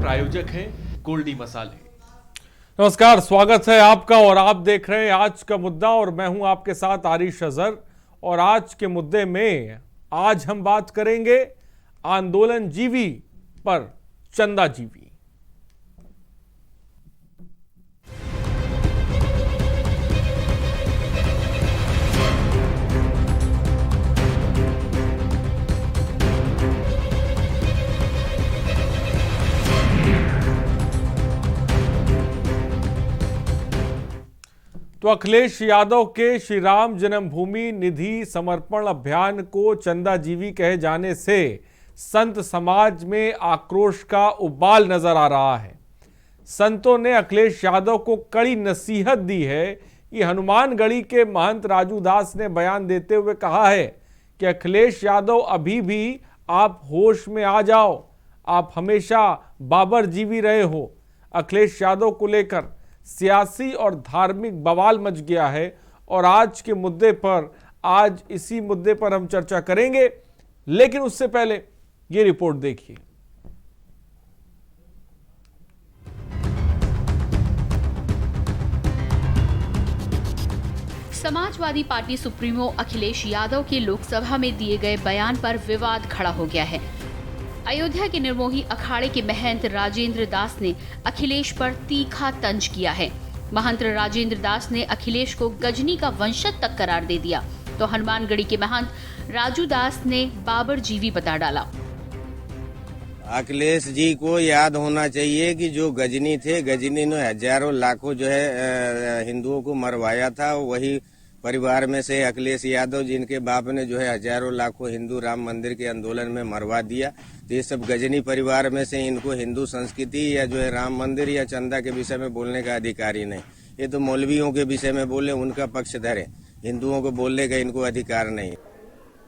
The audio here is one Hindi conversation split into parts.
प्रायोजक हैं गोल्डी मसाले। नमस्कार, स्वागत है आपका और आप देख रहे हैं आज का मुद्दा और मैं हूं आपके साथ आरिश अजहर। और आज के मुद्दे में आज हम बात करेंगे आंदोलन जीवी पर चंदा जीवी। तो अखिलेश यादव के श्री राम जन्मभूमि निधि समर्पण अभियान को चंदा जीवी कहे जाने से संत समाज में आक्रोश का उबाल नजर आ रहा है। संतों ने अखिलेश यादव को कड़ी नसीहत दी है। ये हनुमानगढ़ी के महंत राजू दास ने बयान देते हुए कहा है कि अखिलेश यादव अभी भी आप होश में आ जाओ, आप हमेशा बाबर जीवी रहे हो। अखिलेश यादव को लेकर सियासी और धार्मिक बवाल मच गया है और आज के मुद्दे पर इसी मुद्दे पर हम चर्चा करेंगे। लेकिन उससे पहले ये रिपोर्ट देखिए। समाजवादी पार्टी सुप्रीमो अखिलेश यादव के लोकसभा में दिए गए बयान पर विवाद खड़ा हो गया है। अयोध्या के निर्मोही अखाड़े के महंत राजेंद्र दास ने अखिलेश पर तीखा तंज किया है। महंत राजेंद्र दास ने अखिलेश को गजनी का वंशज तक करार दे दिया, तो हनुमानगढ़ी के महंत राजू दास ने बाबर जीवी बता डाला। अखिलेश जी को याद होना चाहिए कि जो गजनी थे, गजनी ने हजारों लाखों जो है हिंदुओं को मरवाया था। वही परिवार में से अखिलेश यादव जिनके बाप ने जो है हजारों लाखों हिंदू राम मंदिर के आंदोलन में मरवा दिया। तो ये सब गजनी परिवार में से इनको हिंदू संस्कृति या जो है राम मंदिर या चंदा के विषय में बोलने का अधिकार ही नहीं। ये तो मौलवियों के विषय में बोले, उनका पक्ष धरे, हिंदुओं को बोलने का इनको अधिकार नहीं।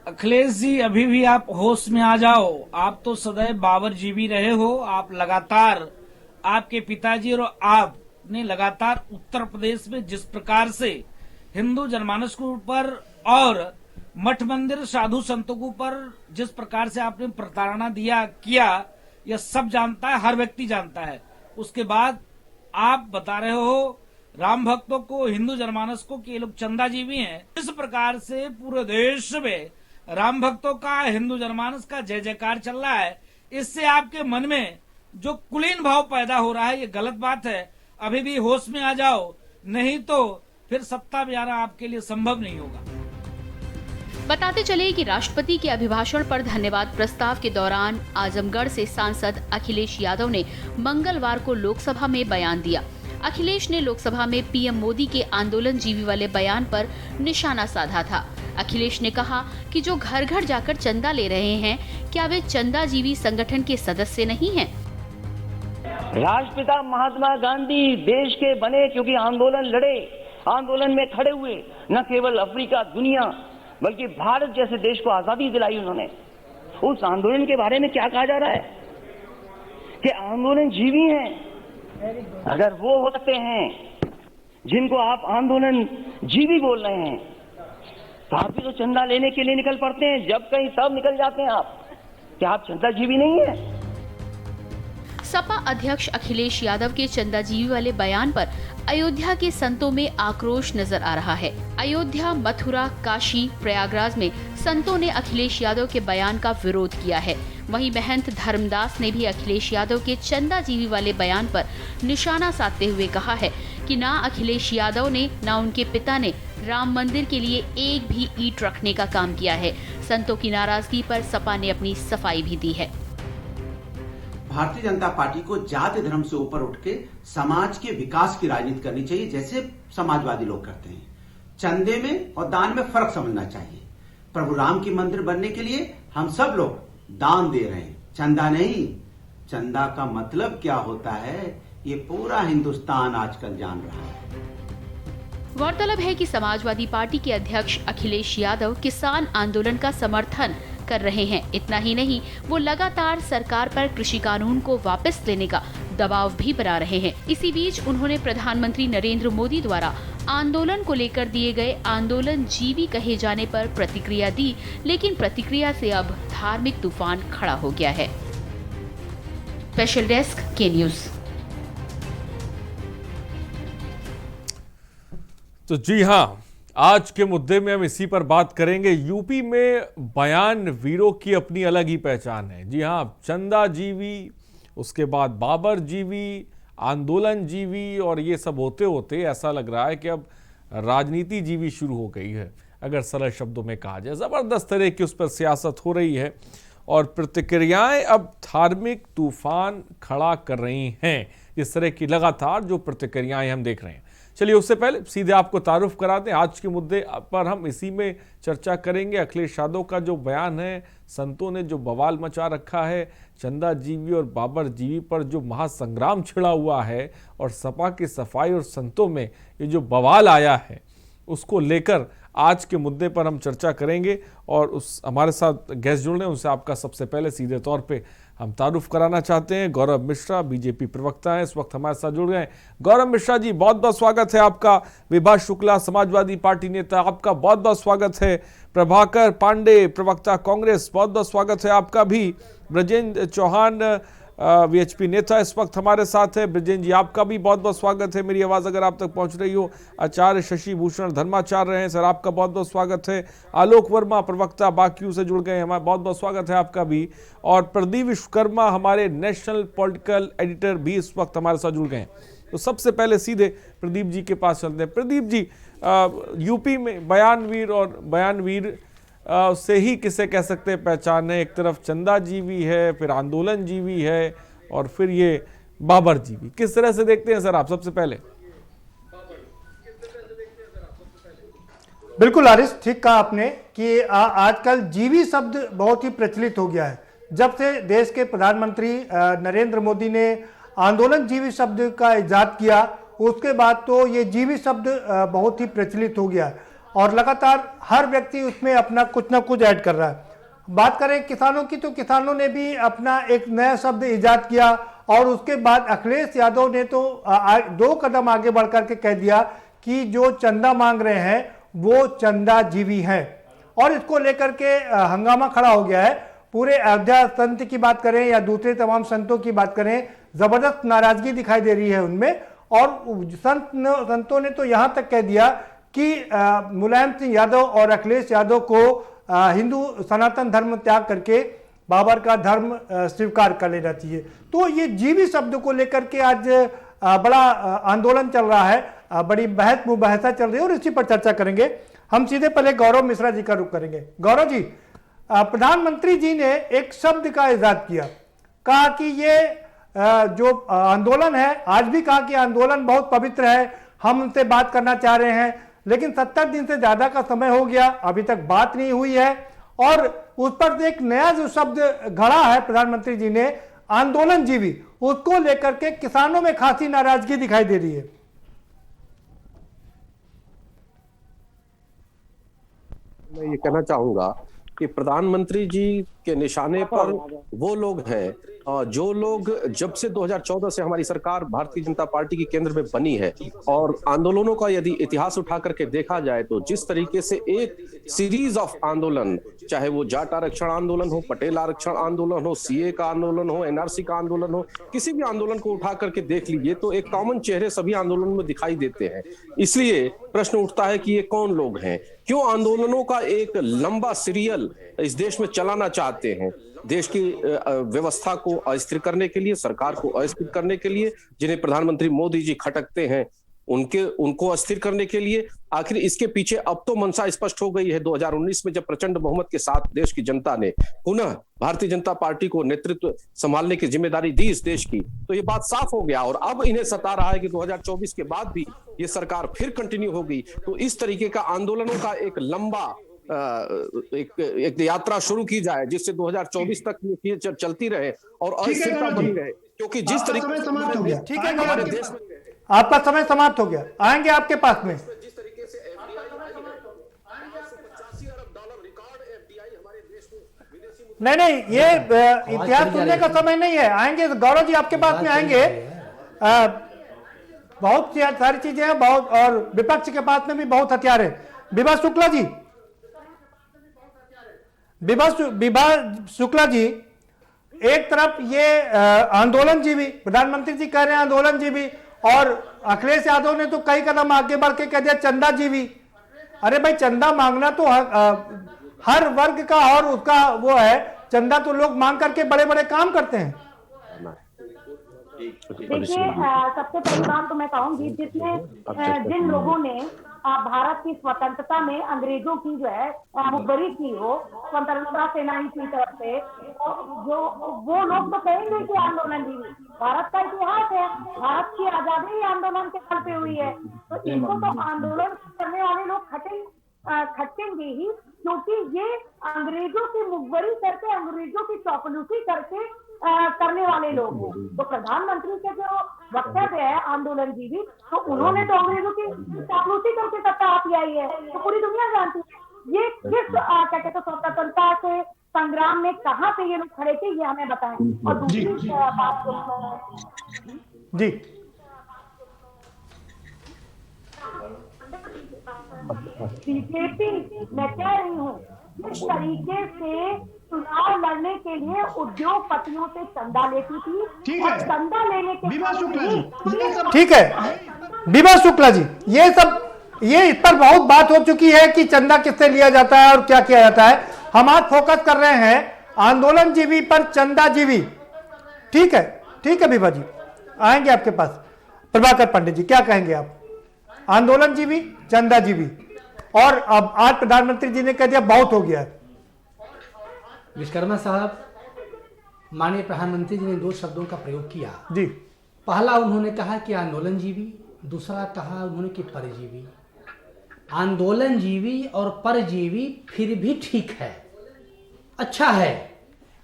अखिलेश जी अभी भी आप होश में आ जाओ, आप तो सदैव बाबर जीवी रहे हो। आप लगातार, आपके पिताजी और आपने लगातार उत्तर प्रदेश में जिस प्रकार से हिंदू जनमानस के ऊपर और मठ मंदिर साधु संतों के ऊपर जिस प्रकार से आपने प्रताड़ना किया, यह सब जानता है, हर व्यक्ति जानता है। उसके बाद आप बता रहे हो राम भक्तों को, हिंदू जनमानस को कि ये लोग चंदा जीवी हैं। इस प्रकार से पूरे देश में राम भक्तों का, हिंदू जनमानस का जय जयकार चल रहा है। इससे आपके मन में जो कुलीन भाव पैदा हो रहा है, ये गलत बात है। अभी भी होश में आ जाओ, नहीं तो फिर सत्ता में आना आपके लिए संभव नहीं होगा। बताते चले कि राष्ट्रपति के अभिभाषण पर धन्यवाद प्रस्ताव के दौरान आजमगढ़ से सांसद अखिलेश यादव ने मंगलवार को लोकसभा में बयान दिया। अखिलेश ने लोकसभा में पीएम मोदी के आंदोलन जीवी वाले बयान पर निशाना साधा था। अखिलेश ने कहा कि जो घर घर जाकर चंदा ले रहे हैं, क्या वे चंदा जीवी संगठन के सदस्य नहीं हैं? राष्ट्रपिता महात्मा गांधी देश के बने क्योंकि आंदोलन लड़े, आंदोलन में खड़े हुए। न केवल अफ्रीका, दुनिया, बल्कि भारत जैसे देश को आजादी दिलाई उन्होंने। उस आंदोलन के बारे में क्या कहा जा रहा है कि आंदोलन जीवी हैं। अगर वो होते हैं जिनको आप आंदोलन जीवी बोल रहे हैं, तो आप भी तो चंदा लेने के लिए निकल पड़ते हैं। जब कहीं तब निकल जाते हैं आप। क्या आप चंदा जीवी नहीं है? सपा अध्यक्ष अखिलेश यादव के चंदा जीवी वाले बयान पर अयोध्या के संतों में आक्रोश नजर आ रहा है। अयोध्या, मथुरा, काशी, प्रयागराज में संतों ने अखिलेश यादव के बयान का विरोध किया है। वहीं महंत धर्मदास ने भी अखिलेश यादव के चंदा जीवी वाले बयान पर निशाना साधते हुए कहा है कि ना अखिलेश यादव ने, ना उनके पिता ने राम मंदिर के लिए एक भी ईंट रखने का काम किया है। संतों की नाराजगी पर सपा ने अपनी सफाई भी दी है। भारतीय जनता पार्टी को जाति धर्म से ऊपर उठ के समाज के विकास की राजनीति करनी चाहिए, जैसे समाजवादी लोग करते हैं। चंदे में और दान में फर्क समझना चाहिए। प्रभु राम की मंदिर बनने के लिए हम सब लोग दान दे रहे हैं, चंदा नहीं। चंदा का मतलब क्या होता है, ये पूरा हिंदुस्तान आजकल जान रहा है। गौरतलब है कि समाजवादी पार्टी के अध्यक्ष अखिलेश यादव किसान आंदोलन का समर्थन कर रहे हैं। इतना ही नहीं, वो लगातार सरकार पर कृषि कानून को वापस लेने का दबाव भी बना रहे हैं। इसी बीच उन्होंने प्रधानमंत्री नरेंद्र मोदी द्वारा आंदोलन को लेकर दिए गए आंदोलन जीवी कहे जाने पर प्रतिक्रिया दी, लेकिन प्रतिक्रिया से अब धार्मिक तूफान खड़ा हो गया है। स्पेशल डेस्क के न्यूज। तो जी हां, आज के मुद्दे में हम इसी पर बात करेंगे। यूपी में बयान वीरों की अपनी अलग ही पहचान है। जी हां, चंदा जीवी, उसके बाद बाबर जीवी, आंदोलन जीवी, और ये सब होते होते ऐसा लग रहा है कि अब राजनीति जीवी शुरू हो गई है, अगर सरल शब्दों में कहा जाए। ज़बरदस्त तरह की उस पर सियासत हो रही है और प्रतिक्रियाएं अब धार्मिक तूफान खड़ा कर रही हैं। इस तरह की लगातार जो प्रतिक्रियाएं हम देख रहे हैं। चलिए, उससे पहले सीधे आपको तारुफ करा दें। आज के मुद्दे पर हम इसी में चर्चा करेंगे। अखिलेश यादव का जो बयान है, संतों ने जो बवाल मचा रखा है, चंदा जीवी और बाबर जीवी पर जो महासंग्राम छिड़ा हुआ है, और सपा की सफाई और संतों में ये जो बवाल आया है, उसको लेकर आज के मुद्दे पर हम चर्चा करेंगे। और उस हमारे साथ गेस्ट जुड़ रहे हैं, उनसे आपका सबसे पहले सीधे तौर पे हम तारुफ कराना चाहते हैं। गौरव मिश्रा, बीजेपी प्रवक्ता हैं, इस वक्त हमारे साथ जुड़ गए हैं। गौरव मिश्रा जी, बहुत बहुत स्वागत है आपका। विभा शुक्ला, समाजवादी पार्टी नेता, आपका बहुत बहुत स्वागत है। प्रभाकर पांडे, प्रवक्ता कांग्रेस, बहुत बहुत स्वागत है आपका भी। ब्रजेंद्र चौहान, वीएचपी नेता, इस वक्त हमारे साथ है। ब्रजेंद्र जी, आपका भी बहुत बहुत स्वागत है। मेरी आवाज़ अगर आप तक पहुंच रही हो। आचार्य शशि भूषण धर्माचार्य हैं, सर आपका बहुत बहुत स्वागत है। आलोक वर्मा, प्रवक्ता बाक्यू से जुड़ गए, हमारा बहुत बहुत स्वागत है आपका भी। और प्रदीप विश्वकर्मा, हमारे नेशनल पॉलिटिकल एडिटर, भी इस वक्त हमारे साथ जुड़ गए हैं। तो सबसे पहले सीधे प्रदीप जी के पास चलते हैं। प्रदीप जी, यूपी में बयानवीर और बयानवीर से ही किसे कह सकते हैं पहचान है। एक तरफ चंदा जीवी है, फिर आंदोलन जीवी है, और फिर ये बाबर जीवी। किस तरह से देखते हैं सर आप सबसे पहले? बिल्कुल आरिस, ठीक कहा आपने कि आजकल जीवी शब्द बहुत ही प्रचलित हो गया है। जब से देश के प्रधानमंत्री नरेंद्र मोदी ने आंदोलन जीवी शब्द का इजाद किया, उसके बाद तो ये जीवी शब्द बहुत ही प्रचलित हो गया है और लगातार हर व्यक्ति उसमें अपना कुछ ना कुछ ऐड कर रहा है। बात करें किसानों की, तो किसानों ने भी अपना एक नया शब्द इजाद किया, और उसके बाद अखिलेश यादव ने तो 2 कदम आगे बढ़कर के कह दिया कि जो चंदा मांग रहे हैं वो चंदा जीवी हैं, और इसको लेकर के हंगामा खड़ा हो गया है। पूरे अयोध्या संत की बात करें या दूसरे तमाम संतों की बात करें, जबरदस्त नाराजगी दिखाई दे रही है उनमें। और संतों ने तो यहां तक कह दिया कि मुलायम सिंह यादव और अखिलेश यादव को हिंदू सनातन धर्म त्याग करके बाबर का धर्म स्वीकार कर लेना चाहिए। तो ये जीवी शब्द को लेकर के आज बड़ा आंदोलन चल रहा है, बड़ी बहस मुबहसा चल रही है, और इसी पर चर्चा करेंगे। हम सीधे पहले गौरव मिश्रा जी का रुख करेंगे। गौरव जी, प्रधानमंत्री जी ने एक शब्द का इजाद किया, कहा कि ये जो आंदोलन है, आज भी कहा कि आंदोलन बहुत पवित्र है, हम उनसे बात करना चाह रहे हैं, लेकिन 70 दिन से ज्यादा का समय हो गया, अभी तक बात नहीं हुई है। और उस पर एक नया जो शब्द गढ़ा है प्रधानमंत्री जी ने, आंदोलन जीवी, उसको लेकर के किसानों में खासी नाराजगी दिखाई दे रही है। मैं ये कहना चाहूंगा कि प्रधानमंत्री जी के निशाने पर वो लोग हैं जो लोग जब से 2014 से हमारी सरकार भारतीय जनता पार्टी की केंद्र में बनी है, और आंदोलनों का यदि इतिहास उठा करके देखा जाए तो जिस तरीके से एक सीरीज ऑफ आंदोलन, चाहे वो जाट आरक्षण आंदोलन हो, पटेल आरक्षण आंदोलन हो, सीए का आंदोलन हो, एनआरसी का आंदोलन हो, किसी भी आंदोलन को उठा करके देख लीजिए तो एक कॉमन चेहरे सभी आंदोलन में दिखाई देते हैं। इसलिए प्रश्न उठता है कि ये कौन लोग हैं, क्यों आंदोलनों का एक लंबा सीरियल इस देश में चलाना चाहते हैं, देश की व्यवस्था को अस्थिर करने के लिए, सरकार को अस्थिर करने के लिए, जिन्हें प्रधानमंत्री मोदी जी खटकते हैं उनको अस्थिर करने के लिए। आखिर इसके पीछे अब तो मंशा स्पष्ट हो गई है। 2019 में जब प्रचंड बहुमत के साथ देश की जनता ने पुनः भारतीय जनता पार्टी को नेतृत्व संभालने की जिम्मेदारी दी इस देश की, तो ये बात साफ हो गया। और अब इन्हें सता रहा है कि 2024 के बाद भी ये सरकार फिर कंटिन्यू होगी। तो इस तरीके का आंदोलनों का एक लंबा एक यात्रा शुरू की जाए, जिससे 2024 तक ये चलती रहे और अस्थिरता बनी रहे, क्योंकि जिस तरीके से समाप्त हो गया, ठीक है, हमारे देश में आपका समय समाप्त हो गया, आएंगे आपके पास में। जिस तरीके से $85 अरब रिकॉर्ड एफडीआई हमारे देश में नहीं, ये इतिहास सुनने का समय नहीं है, आएंगे गौरव जी आपके पास में आएंगे। बहुत सारी चीजें हैं, बहुत, और विपक्ष के पास में भी बहुत हथियार है। विभा शुक्ला जी, एक तरफ ये आंदोलनजीवी, प्रधानमंत्री जी कह रहे हैं आंदोलनजीवी, और अखिलेश यादव ने तो कई कदम आगे बढ़ के कह दिया चंदाजीवी। अरे भाई, चंदा मांगना तो हर वर्ग का और उसका वो है, चंदा तो लोग मांग करके बड़े बड़े काम करते हैं। देखिए, सबसे पहली बात तो मैं कहूंगी, जिन लोगों ने भारत की स्वतंत्रता में अंग्रेजों की जो है मुखबरी की हो, स्वतंत्रता सेनानी की तरफ से, जो वो लोग तो कहेंगे कि आंदोलनजीवी। भारत का इतिहास है, भारत की आजादी आंदोलन के बल पे हुई है, तो इनको तो आंदोलन करने वाले लोग खटेंगे ही, क्योंकि ये अंग्रेजों की मुखबरी करके, अंग्रेजों की चौपलूसी करके करने वाले लोग हैं। तो प्रधानमंत्री के जो वक्तव्य है आंदोलनजीवी, तो उन्होंने तो अंग्रेजों की चौपलूसी करके सत्ता हाथ लाई है, तो पूरी दुनिया जानती है। ये किस क्या कहते हैं स्वतंत्रता से संग्राम में कहाँ पे ये लोग खड़े थे, ये हमें बताएं। और दूसरी बात जी, बीजेपी, मैं कह रही हूँ, जिस तरीके से चुनाव लड़ने के लिए उद्योगपतियों से चंदा लेती थी, और चंदा लेने के ठीक है विभा शुक्ला जी, ये इस पर बहुत बात हो चुकी है कि चंदा किससे लिया जाता है और क्या किया जाता है। हम आज फोकस कर रहे हैं आंदोलनजीवी पर, चंदाजीवी। ठीक है विभा जी, आएंगे आपके पास। प्रभाकर पंडित जी, क्या कहेंगे आप? आंदोलनजीवी, चंदाजीवी, और अब आज प्रधानमंत्री जी ने कह दिया बहुत हो गया है। विश्वकर्मा साहब, माननीय प्रधानमंत्री जी ने 2 शब्दों का प्रयोग किया जी। पहला उन्होंने कहा कि आंदोलनजीवी, दूसरा कहा उन्होंने कि परजीवी। आंदोलनजीवी और परजीवी फिर भी ठीक है, अच्छा है,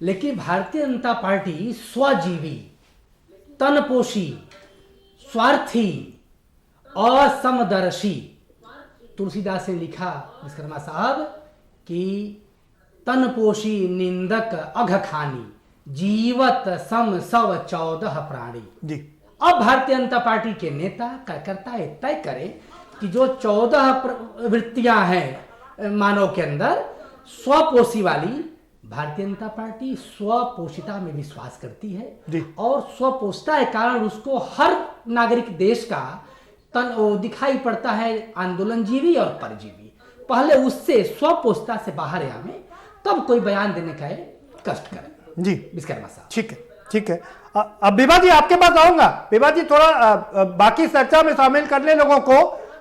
लेकिन भारतीय जनता पार्टी स्वजीवी, तनपोषी, स्वार्थी, असमदर्शी। तुलसीदास ने लिखा विश्वकर्मा साहब कि तनपोषी निंदक अघखानी, जीवत सम सव 14 प्राणी। जी। अब भारतीय जनता पार्टी के नेता कार्यकर्ता तय करें कि जो 14 वृत्तियां हैं मानव के अंदर, स्वपोषी वाली, भारतीय जनता पार्टी स्वपोषिता में विश्वास करती है, और स्वपोषिता के कारण उसको हर नागरिक देश का दिखाई पड़ता है आंदोलनजीवी और परजीवी। पहले उससे स्वपोषिता से बाहर आवे, तब कोई बयान देने का कष्ट करें। जी विश्वकर्मा साहब, ठीक है। अब विभा जी आपके पास आऊंगा। विभा जी, थोड़ा बाकी चर्चा में शामिल कर ले लोगों को।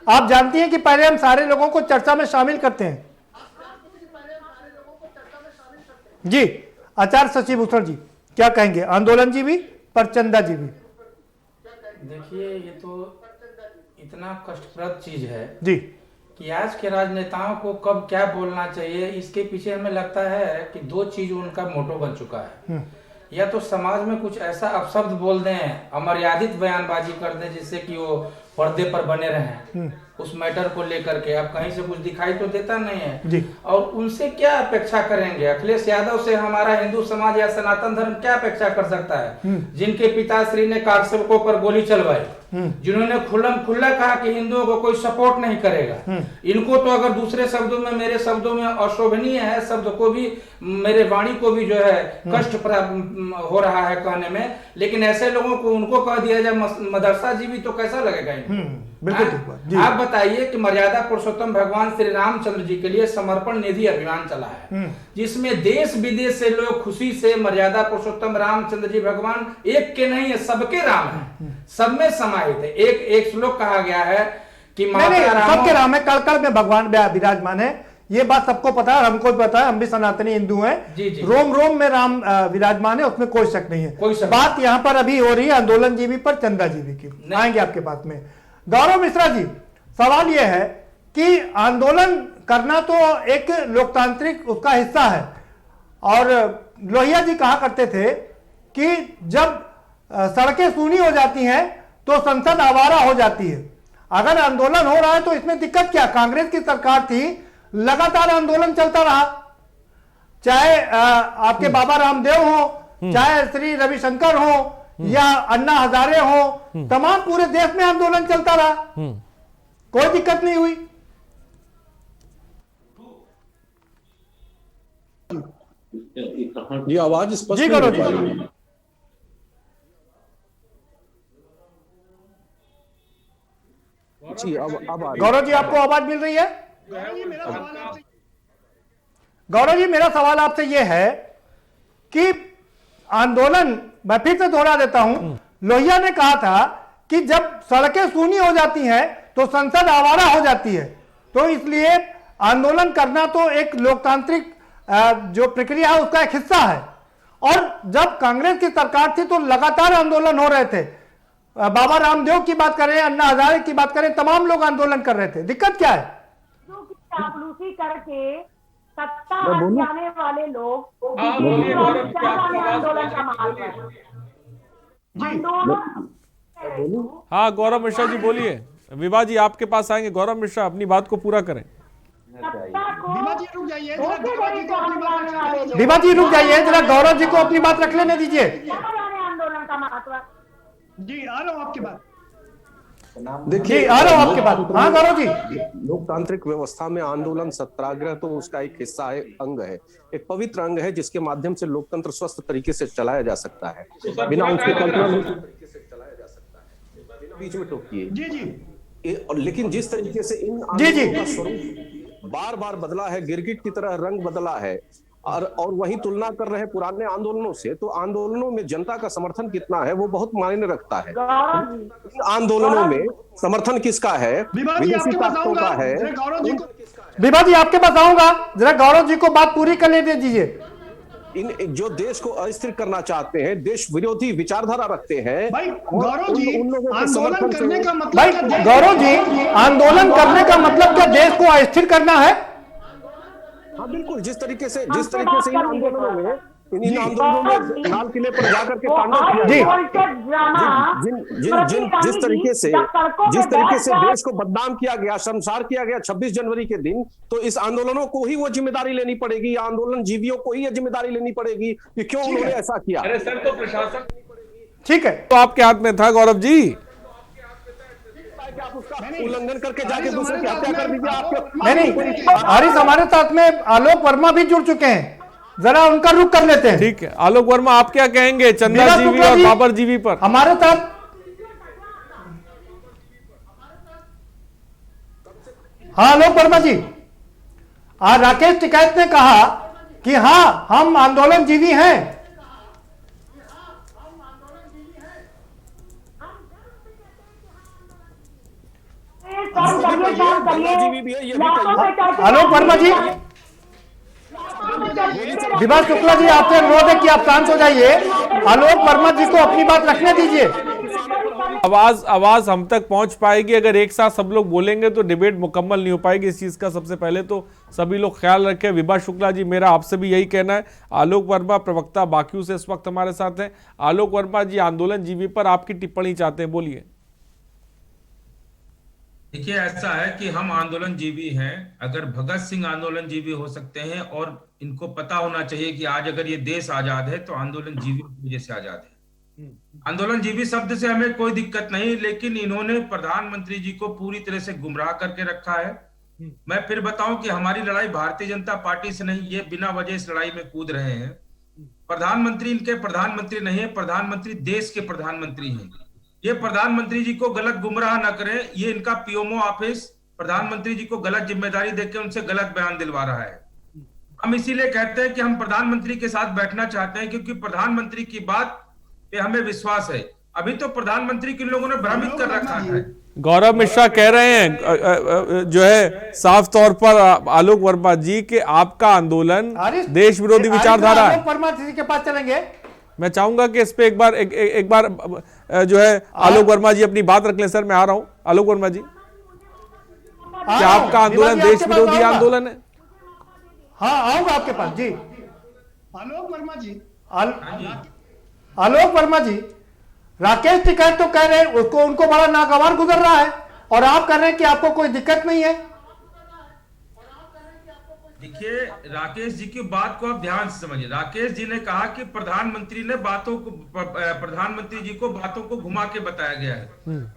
आप जानती हैं कि पहले हम सारे लोगों को चर्चा में शामिल करते हैं। जी, आचार्य शशिभूषण जी, क्या कहेंगे आंदोलनजीवी पर चंदाजीवी? देखिए, ये तो इतना कष्टप्रद चीज है जी कि आज के राजनेताओं को कब क्या बोलना चाहिए, इसके पीछे हमें लगता है कि 2 चीज उनका मोटो बन चुका है। या तो समाज में कुछ ऐसा अपशब्द बोल दें, अमर्यादित बयानबाजी कर दें, जिससे कि वो पर्दे पर बने रहें उस मैटर को लेकर के। अब कहीं से कुछ दिखाई तो देता नहीं है जी। और उनसे क्या अपेक्षा करेंगे? अखिलेश यादव से हमारा हिंदू समाज या सनातन धर्म क्या अपेक्षा कर सकता है, जिनके पिताश्री ने कारसेवकों पर गोली चलवाई, जिन्होंने खुल्लम खुल्ला कहा कि हिंदुओं को कोई सपोर्ट नहीं करेगा। इनको तो अगर दूसरे शब्दों में, मेरे शब्दों में अशोभनीय है शब्द को भी, मेरे वाणी को भी जो है कष्ट हो रहा है कहने में, लेकिन ऐसे लोगों को उनको कह दिया जाए मदरसा जीवी, तो कैसा लगेगा इनको? आप बताइए कि मर्यादा पुरुषोत्तम भगवान श्री रामचंद्र जी के लिए समर्पण निधि अभियान चला है, जिसमें देश विदेश से लोग खुशी से मर्यादा पुरुषोत्तम रामचंद्र जी भगवान एक के नहीं है, सबके राम है, सब में समाहित है। एक श्लोक कहा गया है कि सबके राम है, कड़ में भगवान विराजमान है। ये बात सबको पता है, हमको भी पता है, हम भी सनातनी हिंदू हैं। रोम रोम में राम विराजमान है, उसमें कोई शक नहीं है। बात यहाँ पर अभी हो रही है आंदोलनजीवी पर चंदाजीवी की। आएंगे आपके पास में। गौरव मिश्रा जी, सवाल यह है कि आंदोलन करना तो एक लोकतांत्रिक उसका हिस्सा है, और लोहिया जी कहा करते थे कि जब सड़कें सूनी हो जाती हैं तो संसद आवारा हो जाती है। अगर आंदोलन हो रहा है तो इसमें दिक्कत क्या? कांग्रेस की सरकार थी, लगातार आंदोलन चलता रहा, चाहे आपके बाबा रामदेव हो, चाहे श्री रविशंकर हो, या अन्ना हजारे हो, तमाम पूरे देश में आंदोलन चलता रहा, कोई दिक्कत नहीं हुई। ये आवाज स्पष्ट जी नहीं गौरव हो पा जी। रही है। जी अब आ रही है। गौरव जी आपको आवाज मिल रही है? गौरव जी मेरा सवाल आपसे यह है कि आंदोलन, मैं फिर से दोहरा देता हूं, लोहिया ने कहा था कि जब सड़कें सूनी हो जाती हैं तो संसद आवारा हो जाती है, तो इसलिए आंदोलन करना तो एक लोकतांत्रिक जो प्रक्रिया है उसका एक हिस्सा है। और जब कांग्रेस की सरकार थी तो लगातार आंदोलन हो रहे थे, बाबा रामदेव की बात करें, अन्ना हजारे की बात करें, तमाम लोग आंदोलन कर रहे थे। दिक्कत क्या है? चापलूसी करके सत्ता हथियाने वाले लोग आंदोलन का महत्व है। हाँ गौरव मिश्रा जी बोलिए। विभा जी आपके पास आएंगे। गौरव मिश्रा अपनी बात को पूरा करें। विभा जी रुक जाइए, जरा गौरव जी को अपनी बात रख लेने दीजिए। आंदोलन का महत्व। जी आ रहा हूं आपके बात। देखिए आ रहा हूं आपके पास। हाँ गौरव जी, लोकतांत्रिक व्यवस्था में आंदोलन सत्याग्रह तो उसका एक हिस्सा है, अंग है, एक पवित्र अंग है जिसके माध्यम से लोकतंत्र स्वस्थ तरीके से चलाया जा सकता है, बिना उसके कल्पना तरीके से चलाया जा सकता है। बीच में टोकिए। जी जी। लेकिन जिस तरीके से इन आंदोलनों का स्वरूप बार बार बदला है, गिरगिट की तरह रंग बदला है, और वही तुलना कर रहे हैं पुराने आंदोलनों से, तो आंदोलनों में जनता का समर्थन कितना है वो बहुत मायने रखता है। आंदोलनों में समर्थन किसका है, विदेशी ताकतों का है। विभा जी आपके पास आऊंगा, जरा गौरव जी को बात पूरी करने दीजिए। इन जो देश को अस्थिर करना चाहते हैं, देश विरोधी विचारधारा रखते हैं, गौरव जी आंदोलन करने का मतलब, भाई गौरव जी आंदोलन करने का मतलब क्या देश को अस्थिर करना है? हाँ बिल्कुल। जिस तरीके से इन आंदोलनों में लाल किले पर जाकर के तांडव किया गया, जिस तरीके से देश को बदनाम किया गया, शर्मसार किया गया 26 जनवरी के दिन, तो इस आंदोलनों को ही वो जिम्मेदारी लेनी पड़ेगी, या आंदोलन जीवियों को ही ये जिम्मेदारी लेनी पड़ेगी कि क्यों उन्होंने ऐसा किया। अरे सर तो प्रशासन ठीक है, तो आपके हाथ में था गौरव जी। आप उसका उल्लंघन करके जाके दूसरे की हत्या कर दीजिए। आपको नहीं, हारिस हमारे साथ में आलोक वर्मा भी जुड़ चुके हैं, जरा उनका रुख कर लेते हैं। ठीक है, आलोक वर्मा आप क्या कहेंगे चंदा जीवी और बाबर जीवी पर? हमारे साथ हाँ आलोक वर्मा जी, राकेश टिकैत ने कहा कि हाँ हम आंदोलन जीवी हैं। आलोक वर्मा जी, विभा शुक्ला जी आपसे अनुरोध है कि आप शांत हो जाइए। आलोक वर्मा जी को अपनी बात रखने दीजिए। आवाज हम तक पहुंच पाएगी। अगर एक साथ सब लोग बोलेंगे तो डिबेट मुकम्मल नहीं हो पाएगी। इस चीज का सबसे पहले तो सभी लोग ख्याल रखें। विभा शुक्ला जी मेरा आपसे भी यही कहना है। आलोक वर्मा प्रवक्ता बाक्यू से इस वक्त हमारे साथ हैं। आलोक वर्मा जी आंदोलन जीवी पर आपकी टिप्पणी चाहते हैं, बोलिए। देखिए ऐसा है कि हम आंदोलन जीवी हैं। अगर भगत सिंह आंदोलन जीवी हो सकते हैं, और इनको पता होना चाहिए कि आज अगर ये देश आजाद है तो आंदोलन जीवी की वजह से आजाद है। आंदोलन जीवी शब्द से हमें कोई दिक्कत नहीं, लेकिन इन्होंने प्रधानमंत्री जी को पूरी तरह से गुमराह करके रखा है। मैं फिर बताऊं कि हमारी लड़ाई भारतीय जनता पार्टी से नहीं, ये बिना वजह इस लड़ाई में कूद रहे हैं। प्रधानमंत्री इनके प्रधानमंत्री नहीं है, प्रधानमंत्री देश के प्रधानमंत्री हैं। ये प्रधानमंत्री जी को गलत गुमराह न करें। ये इनका पीएमओ ऑफिस प्रधानमंत्री जी को गलत जिम्मेदारी देकर उनसे गलत बयान दिलवा रहा है। हम इसीलिए कहते हैं कि हम प्रधानमंत्री के साथ बैठना चाहते हैं, क्योंकि प्रधानमंत्री की बात पे हमें विश्वास है। अभी तो प्रधानमंत्री के लोगों ने भ्रमित कर रखा है। गौरव मिश्रा कह रहे हैं जो है साफ तौर पर आलोक वर्मा जी के आपका आंदोलन देश विरोधी विचारधारा है। आलोक वर्मा जी के पास चलेंगे। मैं चाहूंगा कि इस पे एक बार जो है आलोक वर्मा जी अपनी बात रख लें। सर मैं आ रहा हूं। आलोक वर्मा जी, क्या आपका आंदोलन देश विरोधी आंदोलन है? हाँ आऊंगा आपके पास जी। आलोक वर्मा जी, आलोक वर्मा जी, राकेश टिकैत तो कह रहे हैं उसको, उनको बड़ा नागवार गुजर रहा है, और आप कह रहे हैं कि आपको कोई दिक्कत नहीं है। देखिए राकेश जी की बात को आप ध्यान से समझिए। राकेश जी ने कहा कि प्रधानमंत्री जी को बातों को घुमा के बताया गया है।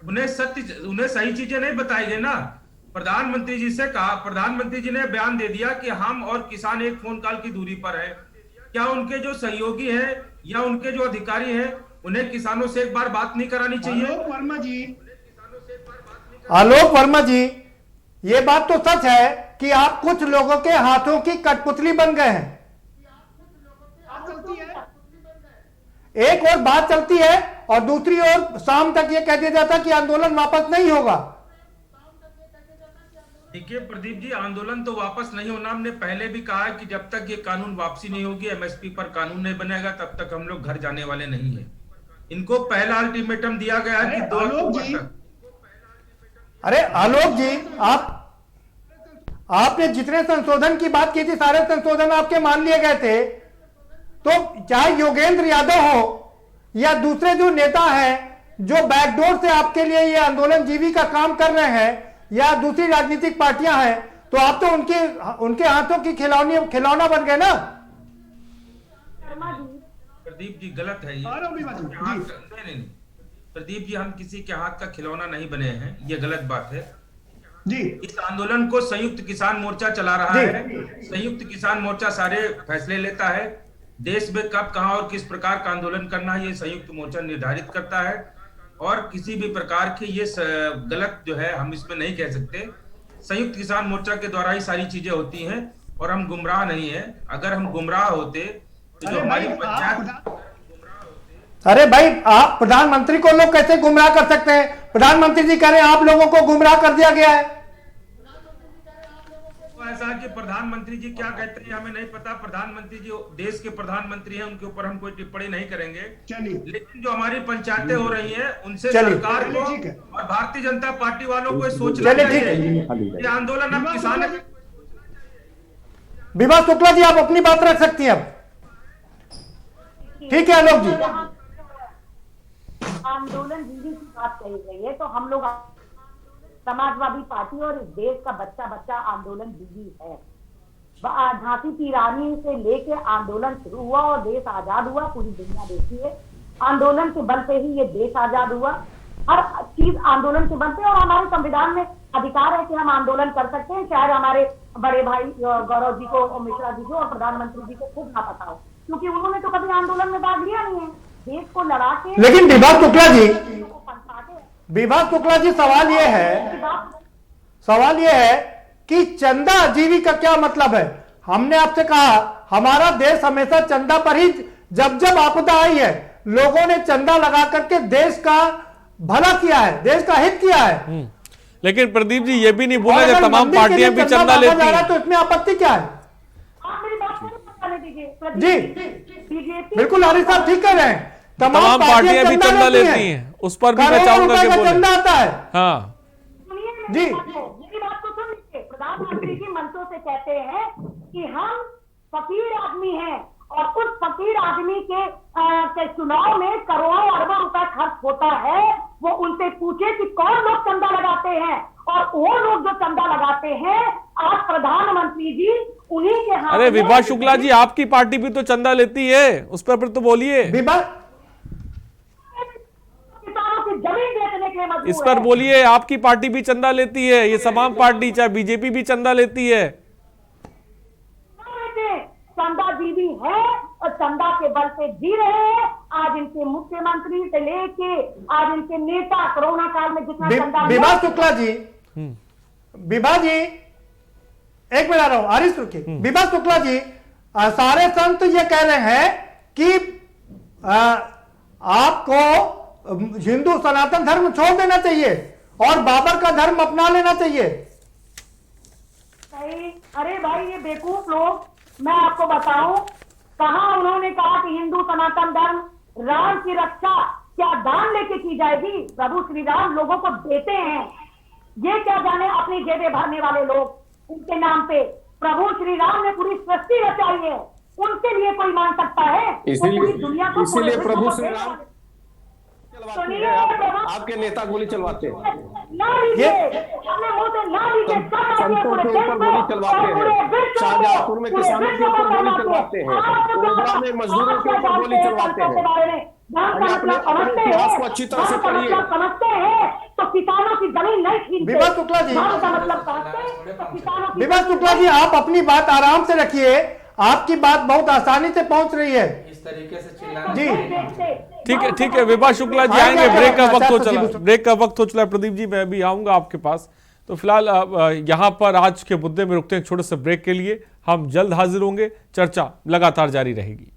उन्हें सही चीजें नहीं बताई गई ना। प्रधानमंत्री जी से कहा, प्रधानमंत्री जी ने बयान दे दिया कि हम और किसान एक फोन कॉल की दूरी पर है। क्या उनके जो सहयोगी हैं या उनके जो अधिकारी हैं उन्हें किसानों से एक बार बात नहीं करानी चाहिए? आलोक वर्मा जी, ये बात तो सच है कि आप कुछ लोगों के हाथों की कठपुतली बन गए हैं। एक और बात चलती है और दूसरी ओर शाम तक ये कह दिया जाता कि आंदोलन वापस नहीं होगा। देखिए प्रदीप जी, आंदोलन तो वापस नहीं होना। हमने पहले भी कहा है कि जब तक ये कानून वापसी नहीं होगी, एमएसपी पर कानून नहीं बनेगा, तब तक हम लोग घर जाने वाले नहीं है। इनको पहला अल्टीमेटम दिया गया है कि 2 अक्टूबर तक। अरे आलोक जी, आपने जितने संशोधन की बात की थी सारे संशोधन आपके मान लिए गए थे। तो चाहे योगेंद्र यादव हो या दूसरे जो नेता हैं जो बैकडोर से आपके लिए ये आंदोलन जीवी का काम कर रहे हैं या दूसरी राजनीतिक पार्टियां हैं, तो आप तो उनके हाथों की खिलौना बन गए ना। प्रदीप जी गलत है ये। नहीं, प्रदीप जी, हम किसी के हाथ का खिलौना नहीं बने हैं, ये गलत बात है जी। इस आंदोलन को संयुक्त किसान मोर्चा चला रहा है। संयुक्त किसान मोर्चा सारे फैसले लेता है। देश में कब, कहां और किस प्रकार का आंदोलन करना है, ये संयुक्त मोर्चा निर्धारित करता है। और किसी भी प्रकार की ये गलत जो है हम इसमें नहीं कह सकते। संयुक्त किसान मोर्चा के द्वारा ही सारी चीजें होती हैं और हम गुमराह नहीं है। अगर हम गुमराह होते तो जो हमारी पंचायत। अरे भाई, आप प्रधानमंत्री को लोग कैसे गुमराह कर सकते हैं? प्रधानमंत्री जी कह रहे हैं आप लोगों को गुमराह कर दिया गया है। ऐसा कि प्रधानमंत्री जी क्या कहते हैं हमें नहीं पता। प्रधानमंत्री जी देश के प्रधानमंत्री हैं, उनके ऊपर हम कोई टिप्पणी नहीं करेंगे। लेकिन जो हमारी पंचायतें हो रही हैं उनसे सरकार को और भारतीय जनता पार्टी वालों को सोचना चाहिए कि आंदोलन अब किसान। विभा शुक्ला जी, आप अपनी बात रख सकती हैं अब। ठीक है आलोक जी। आंदोलन जीवी की बात कही गई है तो हम लोग समाजवादी पार्टी और इस देश का बच्चा बच्चा आंदोलन जीवी है। झांसी की रानी से लेके आंदोलन शुरू हुआ और देश आजाद हुआ। पूरी दुनिया देखी है, आंदोलन के बल पे ही ये देश आजाद हुआ। हर चीज आंदोलन के बल पे, और हमारे संविधान में अधिकार है कि हम आंदोलन कर सकते हैं, चाहे हमारे बड़े भाई गौरव जी को, मिश्रा जी को और प्रधानमंत्री जी को खूब ना पता हो, क्योंकि उन्होंने तो कभी आंदोलन में भाग लिया नहीं है। देश को लड़ा के। लेकिन विभा शुक्ला जी, सवाल ये है कि चंदा जीवी का क्या मतलब है? हमने आपसे कहा हमारा देश हमेशा चंदा पर ही, जब जब आपदा आई है लोगों ने चंदा लगा करके देश का भला किया है, देश का हित किया है। लेकिन प्रदीप जी ये भी नहीं बोला कि तमाम पार्टियां भी चंदा लेती हैं, तो इसमें आपत्ति क्या है? जी बिल्कुल, हरी साहब ठीक कह रहे हैं। तमाम पार्टियां भी चंदा लेती हैं, उस पर भी मैं चाहूंगा कि बोले। चंदा आता है। हाँ जी, मेरी बात तो सुन लीजिए। प्रधानमंत्री जी मंचों से कहते हैं कि हम फकीर आदमी हैं और उस फकीर आदमी के चुनाव में करोड़ों अरबों रुपए खर्च होता है। वो उनसे पूछे कि कौन लोग चंदा लगाते हैं, और वो लोग जो चंदा लगाते हैं आज प्रधानमंत्री जी उन्हीं के हाथ। अरे विभा शुक्ला जी, आपकी पार्टी भी तो चंदा लेती है, उस पर तो बोलिए। जमीन बेचने के लिए मजबूर इस पर बोलिए, आपकी पार्टी भी चंदा लेती है, ये तमाम पार्टी चाहे बीजेपी भी चंदा लेती है। चंदा जीवी है और चंदा के बल पे जी रहे हैं। आज इनके मुख्यमंत्री से लेके आज इनके नेता कोरोना काल में जितना चंदा। विभा शुक्ला जी, विभा जी एक मिनट आ रहा हूं, आरिफ रुकिए। विभा शुक्ला जी, सारे संत ये कह रहे हैं कि आपको हिंदू सनातन धर्म छोड़ देना चाहिए और बाबर का धर्म अपना लेना चाहिए। अरे भाई, ये बेवकूफ लोग, मैं आपको बताऊं, कहां उन्होंने कहा कि हिंदू सनातन धर्म, राम की रक्षा क्या दान लेके की जाएगी? प्रभु श्री राम लोगों को देते हैं, ये क्या जाने अपनी जेबें भरने वाले लोग उनके नाम पे। प्रभु श्री राम ने पूरी सृष्टि रचाई है, उनके लिए कोई मान सकता है? इसीलिए प्रभु श्री राम आपके नेता गोली चलवाते हैं, संतों के ऊपर गोली चलवाते हैं, शाहजहांपुर में किसानों के ऊपर गोली चलवाते हैं, ओबरा में मजदूरों के ऊपर गोली चलवाते हैं। अपने इतिहास को अच्छी तरह से पढ़िए। समझते हैं तो किसानों की जमीन नहीं छीनते। विभा शुक्ला जी, मतलब विभा शुक्ला जी, आप अपनी बात आराम से रखिए। आपकी बात बहुत आसानी से पहुंच रही है। इस तरीके से चिल्लाना जी ठीक है विभा शुक्ला जी आएंगे, ब्रेक का वक्त हो चला, ब्रेक का वक्त हो चला। प्रदीप जी मैं भी आऊंगा आपके पास। तो फिलहाल यहाँ पर आज के मुद्दे में रुकते हैं छोटे से ब्रेक के लिए। हम जल्द हाजिर होंगे, चर्चा लगातार जारी रहेगी।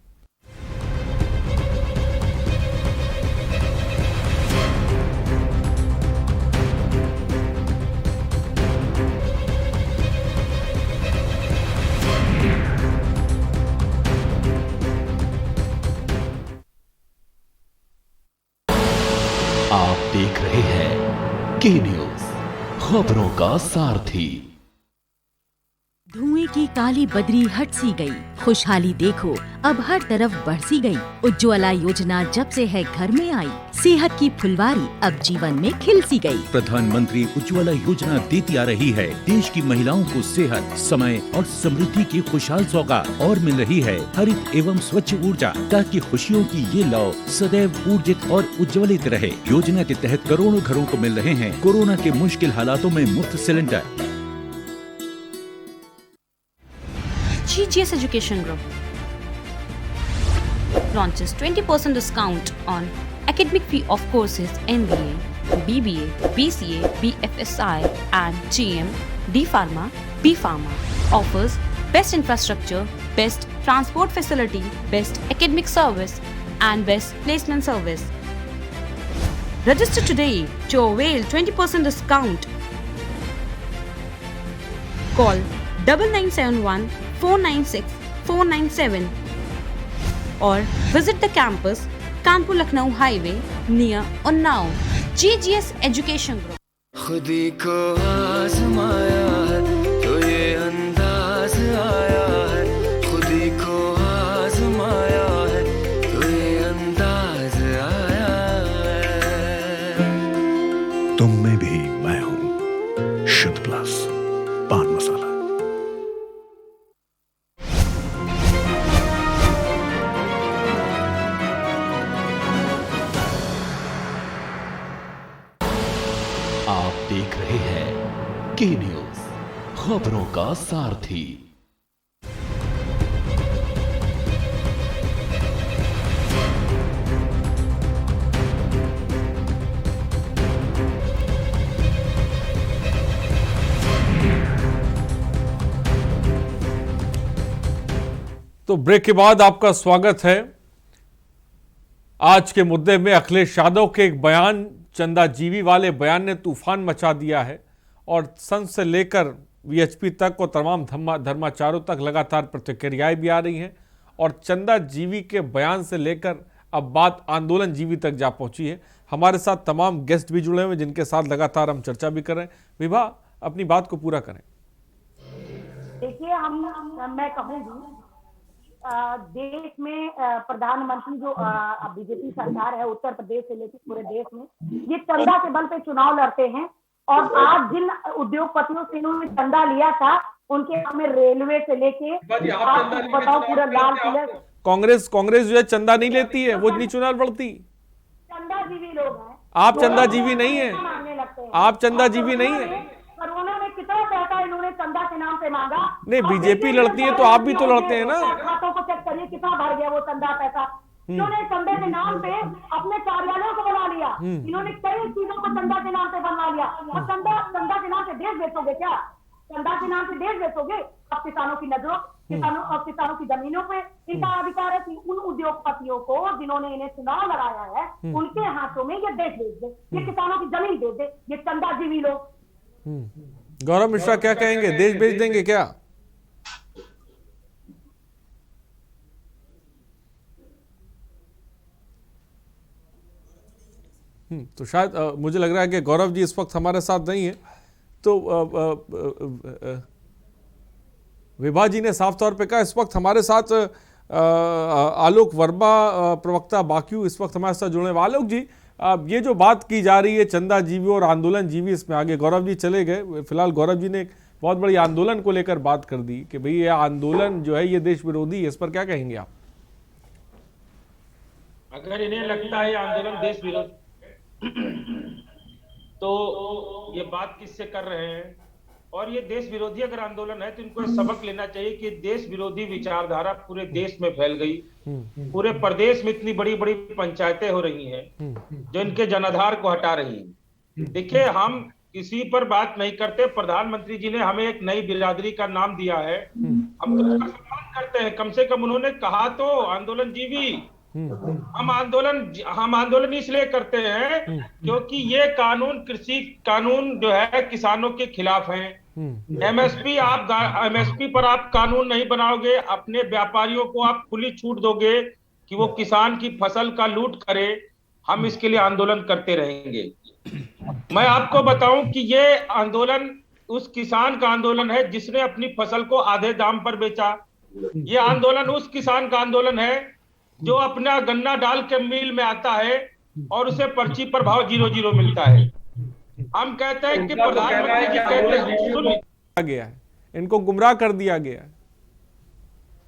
आप देख रहे हैं के न्यूज, खबरों का सारथी। धुएं की काली बदरी हट सी गई, खुशहाली देखो अब हर तरफ बरसी गई। उज्ज्वला योजना जब से है घर में आई, सेहत की फुलवारी अब जीवन में खिल सी गई। प्रधानमंत्री उज्ज्वला योजना देती आ रही है देश की महिलाओं को सेहत, समय और समृद्धि की खुशहाल सौगात और मिल रही है हरित एवं स्वच्छ ऊर्जा, ताकि खुशियों की ये लौ सदैव ऊर्जित और उज्ज्वलित रहे। योजना के तहत करोड़ों घरों को मिल रहे हैं कोरोना के मुश्किल हालातों में मुफ्त cylinder. GGS Education Group launches 20% discount on academic fee of courses MBA, BBA, BCA, BFSI and GM, D Pharma, B Pharma. Offers best infrastructure, best transport facility, best academic service and best placement service. Register today to avail 20% discount. Call 9971 496 497 or visit the campus Kanpur Lucknow Highway near Unnao. GGS Education Group. खुदी को आजमाया है तो ये अंदाज आया है, खुदी को आजमाया है तो ये अंदाज आया है। तुम में भी मैं हूँ, शुद्ध प्लस पान मसाला। आप देख रहे हैं के न्यूज, खबरों का सारथी। तो ब्रेक के बाद आपका स्वागत है। आज के मुद्दे में अखिलेश यादव के एक बयान, चंदाजीवी वाले बयान ने तूफान मचा दिया है और संघ से लेकर वीएचपी तक और तमाम धर्माचारों तक लगातार प्रतिक्रियाएं भी आ रही हैं और चंदाजीवी के बयान से लेकर अब बात आंदोलन जीवी तक जा पहुंची है। हमारे साथ तमाम गेस्ट भी जुड़े हुए हैं जिनके साथ लगातार हम चर्चा भी कर रहे हैं। विभा, अपनी बात को पूरा करें। देखिए, मैं कहूँगी देश में प्रधानमंत्री जो बीजेपी सरकार है उत्तर प्रदेश से लेकर पूरे देश में ये चंदा के बल पे चुनाव लड़ते हैं और आज जिन उद्योगपतियों से इन्होंने चंदा लिया था उनके हमें रेलवे से लेके बताओ पूरा लाल किला। कांग्रेस जो है चंदा नहीं लेती है, वो नहीं चुनाव लड़ती। चंदाजीवी लोग हैं। आप चंदाजीवी नहीं है, आप चंदाजीवी नहीं है। कोरोना में कितना पैसा इन्होंने चंदा के नाम से मांगा। नहीं, बीजेपी लड़ती है तो आप भी तो लड़ते हैं ना। खातों को चेक करिए कितना भर गया वो चंदा पैसा। इन्होंने चंदे के नाम पे अपने कार्यालयों को बना लिया। इन्होंने कई चीजों को चंदा के नाम से बनवा लिया। और चंदा के नाम से देश बेचोगे क्या? चंदा के नाम से देश बेचोगे? अब किसानों की नजरों, किसानों की जमीनों पे इनका अधिकार है कि उन उद्योगपतियों को जिन्होंने इन्हें चुनाव लड़ाया है उनके हाथों में ये देश बेच दे, ये किसानों की जमीन दे दे। ये चंदाजीवी लोग। गौरव मिश्रा क्या कहेंगे, देश बेच देंगे क्या? तो शायद मुझे लग रहा है कि गौरव जी इस वक्त हमारे साथ नहीं है। तो विभा जी ने साफ तौर पे कहा, इस वक्त हमारे साथ आलोक वर्मा प्रवक्ता बाक्यू इस वक्त हमारे साथ जुड़े। आलोक जी, ये जो बात की जा रही है चंदाजीवी और आंदोलन जीवी, इसमें आगे गौरव जी चले गए। फिलहाल गौरव जी ने एक बहुत बड़ी आंदोलन को लेकर बात कर दी कि भाई ये आंदोलन जो है ये देश विरोधी है, इस पर क्या कहेंगे आप? अगर इन्हें लगता है आंदोलन देश विरोधी तो ये बात किससे कर रहे हैं? और ये देश विरोधी अगर आंदोलन है तो इनको ये सबक लेना चाहिए कि देश विरोधी विचारधारा पूरे देश में फैल गई। पूरे प्रदेश में इतनी बड़ी बड़ी पंचायतें हो रही हैं जो इनके जनाधार को हटा रही हैं। देखिए, हम किसी पर बात नहीं करते, प्रधानमंत्री जी ने हमें एक नई बिरादरी का नाम दिया है, हम तो उसका सम्मान करते हैं। कम से कम उन्होंने कहा तो आंदोलन जीवी। हम आंदोलन इसलिए करते हैं क्योंकि ये कानून, कृषि कानून जो है किसानों के खिलाफ है। एमएसपी पर आप कानून नहीं बनाओगे, अपने व्यापारियों को आप खुली छूट दोगे कि वो किसान की फसल का लूट करे, हम इसके लिए आंदोलन करते रहेंगे। मैं आपको बताऊं कि ये आंदोलन उस किसान का आंदोलन है जिसने अपनी फसल को आधे दाम पर बेचा। ये आंदोलन उस किसान का आंदोलन है जो अपना गन्ना डाल के मिल में आता है और उसे पर्ची पर भाव 0-0 मिलता है। हम कहते हैं कि प्रधानमंत्री जी कहते हैं गया है, इनको गुमराह कर दिया गया है।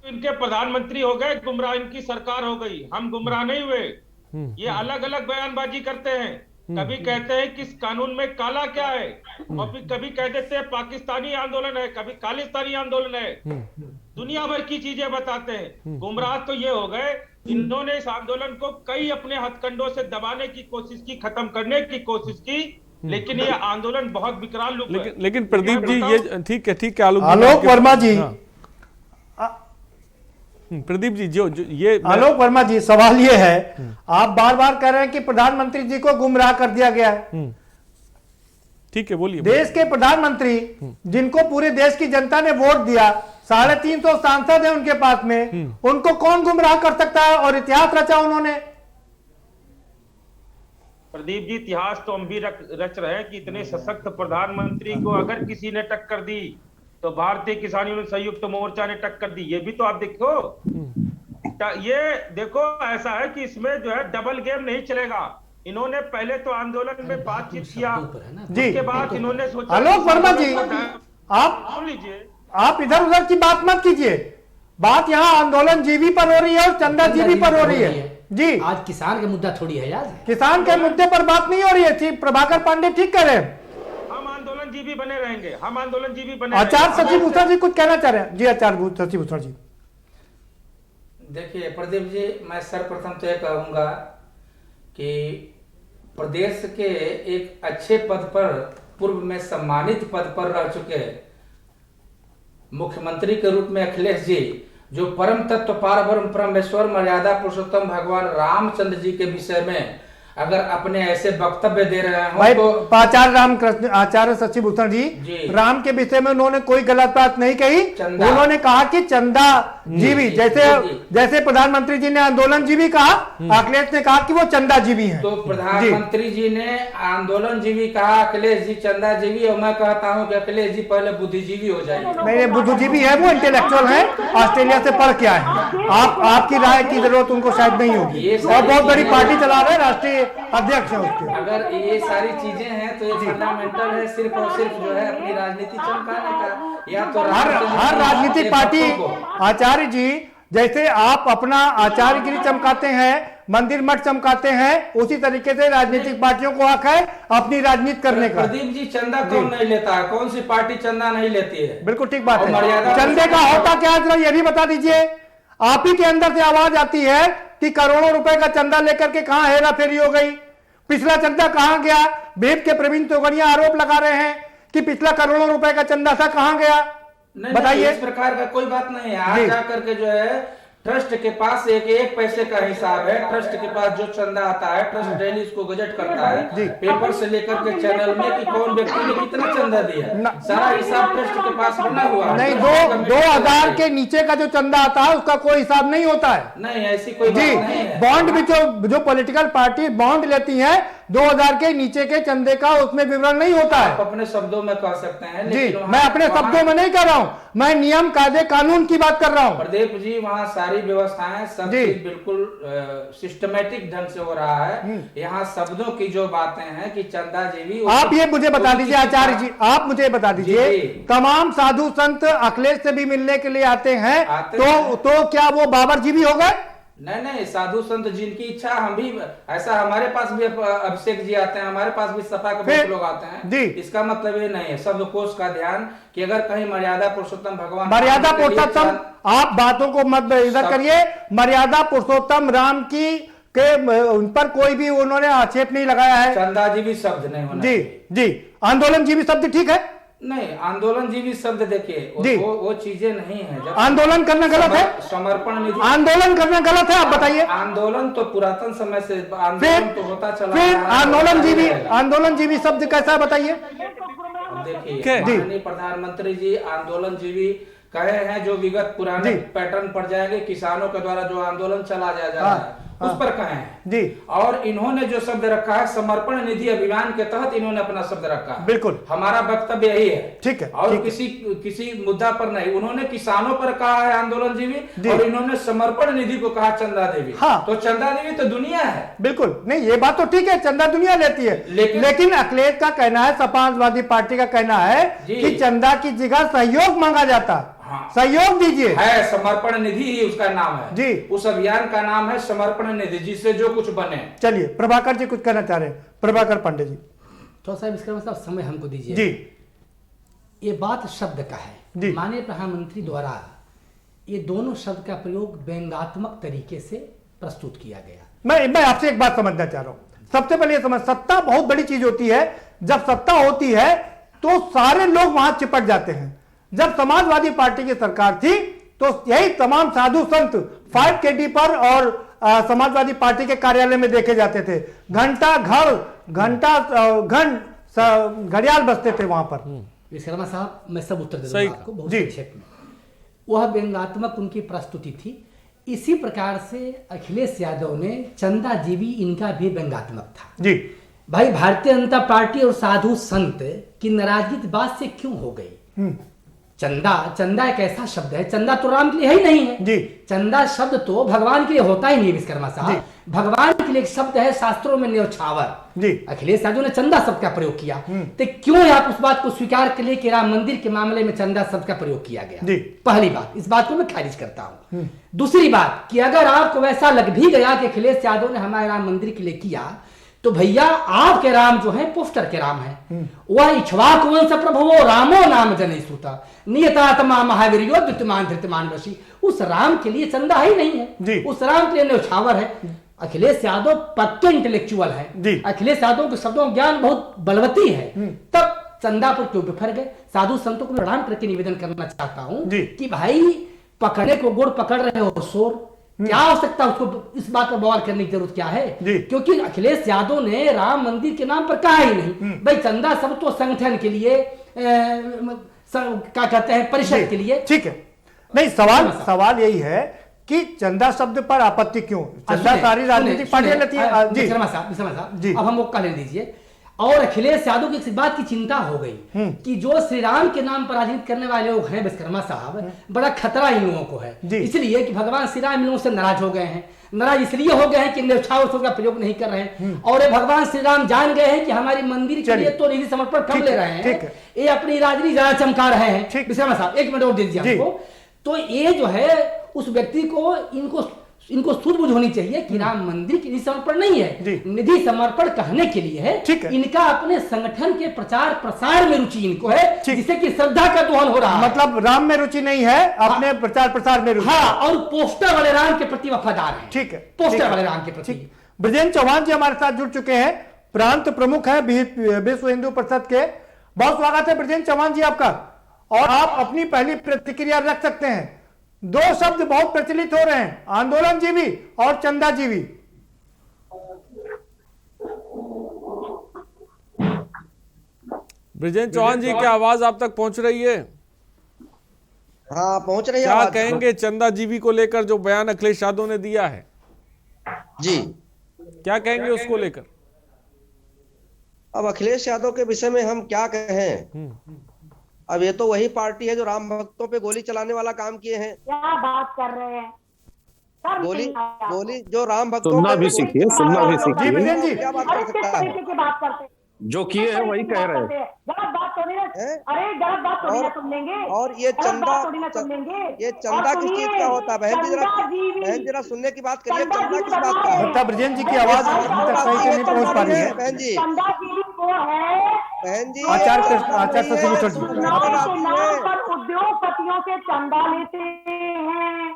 इनके प्रधानमंत्री हो गए गुमराह, इनकी सरकार हो गई, हम गुमराह नहीं हुए। ये अलग अलग बयानबाजी करते हैं, कभी कहते हैं कि इस कानून में काला क्या है और फिर कभी कह देते हैं पाकिस्तानी आंदोलन है, कभी खालिस्तानी आंदोलन है, दुनिया भर की चीजें बताते हैं। गुमराह तो ये हो गए, इन्होंने इस आंदोलन को कई अपने हथकंडों से दबाने की कोशिश की, खत्म करने की कोशिश की, लेकिन ये आंदोलन बहुत विकराल रूप है। लेकिन प्रदीप जी ये ठीक है आलोक वर्मा जी, प्रदीप जी जो ये आलोक वर्मा जी, सवाल ये है, आप बार बार कह रहे हैं कि प्रधानमंत्री जी को गुमराह कर दिया गया है। ठीक है, बोलिए। देश के प्रधानमंत्री जिनको पूरे देश की जनता ने वोट दिया, 350 सांसद है उनके पास में, उनको कौन गुमराह कर सकता है? और इतिहास रचा उन्होंने। प्रदीप जी, इतिहास तो हम भी रच रहे हैं कि इतने सशक्त प्रधानमंत्री को अगर किसी ने टक्कर दी तो भारतीय किसान यूनियन संयुक्त मोर्चा ने टक्कर दी। ये भी तो आप देखो, ये देखो, ऐसा है कि इसमें जो है डबल गेम नहीं चलेगा। इन्होंने पहले तो आंदोलन में बातचीत किया, उसके बाद इन्होंने सोचा। आलोक वर्मा जी, आप सुन लीजिए, आप इधर उधर की बात मत कीजिए। बात यहाँ आंदोलन जीवी पर हो रही है और चंदा जीवी पर हो रही है। जी, आज किसान का मुद्दा थोड़ी है यार, किसान के मुद्दे पर बात नहीं हो रही है। प्रभाकर पांडे ठीक कह रहे हैं, हम आंदोलन जीवी बने रहेंगे, हम आंदोलन जीवी बने। आचार्य शशिभूषण जी कुछ कहना चाह रहे हैं? जी, आचार्य शशिभूषण जी। देखिए प्रदीप जी, मैं सर्वप्रथम तो यह कहूंगा कि प्रदेश के एक अच्छे पद पर, पूर्व में सम्मानित पद पर रह चुके मुख्यमंत्री के रूप में अखिलेश जी, जो परम तत्व पार ब्रह्म परमेश्वर मर्यादा पुरुषोत्तम भगवान रामचंद्र जी के विषय में अगर अपने ऐसे वक्तव्य दे रहे हो तो आचार्य शशिभूषण जी, राम के विषय में उन्होंने कोई गलत बात नहीं कही। उन्होंने कहा कि चंदा जीवी, जैसे प्रधानमंत्री जी ने आंदोलन जीवी कहा, अखिलेश ने कहा कि वो चंदा जीवी हैं। तो प्रधानमंत्री जी ने आंदोलन जीवी कहा, अखिलेश जी चंदा जीवी, और मैं कहता हूं कि अखिलेश जी पहले बुद्धिजीवी हो जाएंगे। नहीं, बुद्धिजीवी है, वो इंटेलेक्चुअल है, ऑस्ट्रेलिया से पढ़ के आए हैं। आपकी राय की जरूरत उनको शायद नहीं होगी, और बहुत बड़ी पार्टी चला रहे, राष्ट्रीय अध्यक्ष है उसके। अगर ये सारी चीजें हैं तो ये फंडामेंटल है, सिर्फ और सिर्फ जो है अपनी राजनीति चमकाने का, या तो हर राजनीतिक पार्टी, आचार्य जी, जैसे आप अपना आचार्यगिरी चमकाते हैं, मंदिर मठ चमकाते हैं, उसी तरीके से राजनीतिक पार्टियों को हक है अपनी राजनीति करने का। प्रदीप जी, चंदा कौन नहीं लेता है? कौन सी पार्टी चंदा नहीं लेती है? बिल्कुल ठीक बात है। चंदे का होता क्या है ये भी बता दीजिए। आप ही के अंदर से आवाज आती है कि करोड़ों रुपए का चंदा लेकर के कहां हेरा फेरी हो गई, पिछला चंदा कहां गया? भेद के प्रवीण तोगड़िया आरोप लगा रहे हैं कि पिछला करोड़ों रुपए का चंदा था, कहां गया? बताइए। इस प्रकार का कोई बात नहीं है। आज जाकर के जो है ट्रस्ट के पास एक पैसे का हिसाब है, ट्रस्ट के पास जो चंदा आता है, ट्रस्ट डेली इसको गजट करता है, पेपर से लेकर के चैनल में कि कौन व्यक्ति ने कितना चंदा दिया, सारा हिसाब ट्रस्ट के पास बना हुआ है। नहीं, 2000 के नीचे का जो चंदा आता है उसका कोई हिसाब नहीं होता है। नहीं, ऐसी कोई बात नहीं है। बॉन्ड भी जो पॉलिटिकल पार्टी बॉन्ड लेती है, 2000 के नीचे के चंदे का उसमें विवरण नहीं होता है। आप अपने शब्दों में कह सकते हैं, जी, मैं अपने शब्दों में नहीं कर रहा हूं, मैं नियम कायदे कानून की बात कर रहा हूं। प्रदीप जी, वहाँ सारी व्यवस्थाएं सब चीज बिल्कुल सिस्टमैटिक ढंग से हो रहा है। यहाँ शब्दों की जो बातें हैं कि चंदा जीवी, आप ये मुझे बता दीजिए आचार्य जी, आप मुझे बता दीजिए, तमाम साधु संत अखिलेश से भी मिलने के लिए आते हैं, तो क्या वो बाबर जीवी हो गए? नहीं नहीं, साधु संत जिनकी इच्छा, हम भी ऐसा, हमारे पास भी अभिषेक जी आते हैं, हमारे पास भी सपा के बहुत लोग आते हैं। इसका मतलब ये नहीं है शब्द कोश का ध्यान कि अगर कहीं मर्यादा पुरुषोत्तम भगवान, मर्यादा पुरुषोत्तम, आप बातों को मत इधर करिए। मर्यादा पुरुषोत्तम राम की के उन पर कोई भी उन्होंने आक्षेप नहीं लगाया है। चंदाजीवी शब्द नहीं होना। जी जी, आंदोलनजीवी शब्द ठीक है? नहीं, आंदोलनजीवी शब्द देखिए वो चीजें नहीं है। आंदोलन करना गलत है? समर्पण निधि, आंदोलन करना गलत है? आप बताइए। आंदोलन तो पुरातन समय से आंदोलन तो होता चला। फिर आंदोलनजीवी शब्द कैसा बताइए? देखिए, माननीय प्रधानमंत्री जी आंदोलनजीवी कहे हैं, जो विगत पुराने पैटर्न पर जाएंगे, किसानों के द्वारा जो आंदोलन चला जा रहा है उस पर कहे हैं जी। और इन्होंने जो शब्द रखा है समर्पण निधि अभियान के तहत इन्होंने अपना शब्द रखा है। बिल्कुल, हमारा वक्तव्य यही है। ठीक है। और किसी मुद्दा पर नहीं। उन्होंने किसानों पर कहा है आंदोलनजीवी, और इन्होंने समर्पण निधि को कहा चंदा देवी। हाँ। तो चंदा देवी तो दुनिया है। बिल्कुल नहीं, ये बात तो ठीक है, चंदा दुनिया लेती है, लेकिन अखिलेश का कहना है, समाजवादी पार्टी का कहना है कि चंदा की जगह सहयोग मांगा जाता। सहयोग दीजिए। है समर्पण निधि उसका नाम है जी, उस अभियान का नाम है समर्पण निधि, जिससे जो कुछ बने। चलिए, प्रभाकर जी कुछ कहना चाह रहे हैं। प्रभाकर पांडे जी। तो साहब इसका मतलब समय हमको दीजिए जी। ये बात शब्द का है। माननीय प्रधानमंत्री द्वारा ये दोनों शब्द का प्रयोग व्यंग्यात्मक तरीके से प्रस्तुत किया गया। मैं आपसे एक बात समझना चाह रहा हूं। सबसे पहले ये समझ, सत्ता बहुत बड़ी चीज होती है। जब सत्ता होती है तो सारे लोग वहां चिपट जाते हैं। जब समाजवादी पार्टी की सरकार थी तो यही तमाम साधु संत 5KD पर और समाजवादी पार्टी के कार्यालय में देखे जाते थे। घंटा घड़ियाल बजते थे वहां पर। विश्वकर्मा साहब, मैं सब उत्तर दे दूंगा आपको बहुत संक्षेप में। वह व्यंग्यात्मक उनकी प्रस्तुति थी। इसी प्रकार से अखिलेश यादव ने चंदाजीवी, इनका भी व्यंग्यात्मक था जी। भाई, भारतीय जनता पार्टी और साधु संत की नाराजगी इस बात से क्यों हो गई? चंदा एक ऐसा शब्द है, चंदा तो राम के लिए ही नहीं है जी। चंदा शब्द तो भगवान के लिए होता ही नहीं विश्वकर्मा साहब। भगवान के लिए एक शब्द है शास्त्रों में न्यौछावर जी। अखिलेश यादव ने चंदा शब्द का प्रयोग किया, तो क्यों आप उस बात को स्वीकार कर लिए कि राम मंदिर के मामले में चंदा शब्द का प्रयोग किया गया? जी। पहली बात, इस बात को मैं खारिज करता हूं। दूसरी बात कि अगर आपको वैसा लग भी गया कि अखिलेश यादव ने हमारे राम मंदिर के लिए किया, तो भैया आपके राम जो है पोस्टर के राम है। वह इक्ष्वाकु वंश प्रभवो रामो नाम जनै सुता नियतात्मा महावीर्यो द्युतिमान धृतिमान वशी। उस राम के लिए चंदा ही नहीं है, उस राम के लिए न्यौछावर है। अखिलेश यादव पक्के इंटेलेक्चुअल है। अखिलेश यादव के शब्दों ज्ञान बहुत बलवती है। तब चंदा पर क्यों बिफर गए? साधु संतों को प्रणाम करके निवेदन करना चाहता हूं कि भाई, पकड़ने को गुड़ पकड़ रहे हो शोर, क्या हो सकता है? उसको इस बात पर बवाल करने की जरूरत क्या है? क्योंकि अखिलेश यादव ने राम मंदिर के नाम पर कहा ही नहीं। भाई, चंदा सब तो संगठन के लिए, क्या कहते हैं, परिषद के लिए। ठीक है। नहीं, सवाल यही है कि चंदा शब्द पर आपत्ति क्यों? चंदा सारी राजनीतिक पार्टियां लेती है जी। जी, अब हम वो कहने दीजिए। और अखिलेश यादव की इस बात की चिंता हो गई कि जो श्री राम के नाम पर राजनीति करने वाले लोग हैं विश्वकर्मा साहब, बड़ा खतरा इन लोगों को है। इसलिए कि भगवान श्री राम इन लोगों से नाराज हो गए हैं। नाराज इसलिए हो गए हैं कि न्यौछावर शब्द का प्रयोग नहीं कर रहे हैं। और ये भगवान श्री राम जान गए हैं कि हमारी मंदिर के लिए तो निधि समर्पण कम ले रहे हैं, ये अपनी राजनीति ज्यादा चमका रहे हैं। विश्वकर्मा साहब, एक मिनट और दे दीजिए हमको। तो ये जो है उस व्यक्ति को, इनको सूझबूझ होनी चाहिए कि राम मंदिर की निधि समर्पण नहीं है, निधि समर्पण कहने के लिए है। इनका अपने संगठन के प्रचार प्रसार में रुचि इनको है, जिससे कि श्रद्धा का दोहन हो रहा है। मतलब राम में रुचि नहीं है, अपने प्रचार प्रसार में रुचि। हाँ, और पोस्टर वाले राम के प्रति वफादार है। ठीक है, पोस्टर वाले राम के प्रति। ब्रजेंद्र चौहान जी हमारे साथ जुड़ चुके हैं, प्रांत प्रमुख है विश्व हिंदू परिषद के। बहुत स्वागत है ब्रजेंद्र चौहान जी आपका, और आप अपनी पहली प्रतिक्रिया रख सकते हैं। दो शब्द बहुत प्रचलित हो रहे हैं, आंदोलनजीवी और चंदाजीवी। ब्रजेंद्र चौहान जी, क्या आवाज आप तक पहुंच रही है? हाँ, पहुंच रही है। क्या कहेंगे चंदाजीवी को लेकर जो बयान अखिलेश यादव ने दिया है? जी, क्या कहेंगे उसको लेकर? अब अखिलेश यादव के विषय में हम क्या कहें? अब ये तो वही पार्टी है जो राम भक्तों पे गोली चलाने वाला काम किए हैं। क्या बात कर रहे हैं? गोली जो राम भक्तों सुनना भी सीखिए, सुनना भी सीखिए। क्या बात कर सकता है? बात करते जो किए हैं वही कह रहे हैं। गलत बात तो नहीं ना अरे गलत बात थोड़ी ना सुन लेंगे। और ये चंदा थोड़ी ना सुन लेंगे। ये चंदा किस चीज का होता है? बहन जरा सुनने की बात करिए। चंदा किस बात का है? डॉक्टर ब्रजेंद्र जी की आवाज अभी तक सही से नहीं पहुंच पा रही है। बहन जी, चंदागिरी वो है बहन जी, आचार्य शशिभूषण जी, उद्योगपतियों से चंदा लेते हैं,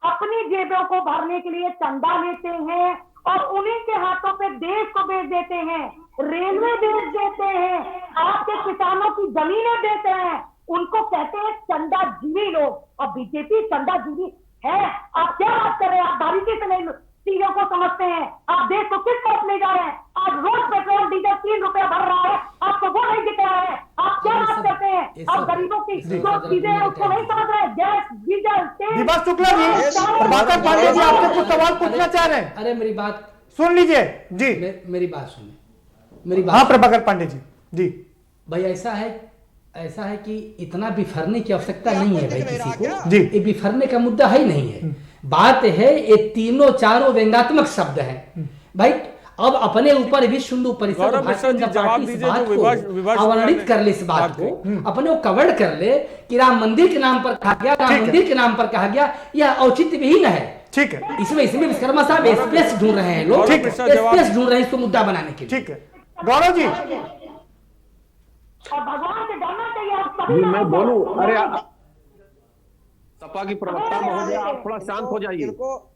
अपनी जेबों को भरने के लिए चंदा लेते हैं और उन्हीं के हाथों पे देश को बेच देते हैं, रेलवे बेच देते हैं, आपके किसानों की जमीनें देते हैं। उनको कहते हैं चंदाजीवी लोग। और बीजेपी चंदाजीवी है। आप क्या बात कर रहे हैं? आप बारीकी से नहीं चीजों को समझते हैं। आप देश को किस तरफ ले जा रहे हैं? आज रोज पेट्रोल डीजल 3 रुपए भर रहा है, आपको वो नहीं दिख रहा है। आप क्या बात करते हैं? आप गरीबों की जो चीजें हैं उसको नहीं समझ रहे। गैस, डीजल, तेल। विभा शुक्ला जी, प्रभाकर पांडे जी आपसे कुछ सवाल पूछना चाह रहे हैं। अरे मेरी बात सुन लीजिए जी। मेरी बात सुनिए, मेरी बात। हाँ प्रभाकर पांडे जी जी। भाई ऐसा है कि इतना बिफरने की आवश्यकता नहीं है भाई किसी को जी। ये बिफरने का मुद्दा है ही नहीं है। बात है ये तीनों चारों व्यंग्यात्मक शब्द हैं भाई। अब अपने ऊपर भी सुंदर परिषद अवर्णित कर ले इस बात को, अपने को कवर कर ले कि राम मंदिर के नाम पर कहा गया, राम मंदिर के नाम पर कहा गया, यह औचित्य विहीन है। ठीक है, इसमें विश्वकर्मा साहब स्पेस ढूंढ रहे हैं, लोग स्पेस ढूंढ रहे हैं इसको मुद्दा बनाने के लिए। ठीक है गौरव जी। और भगवान से डरना चाहिए। मैं बोलूं? अरे सपा की प्रवक्ता महोदय आप थोड़ा शांत हो जाइए।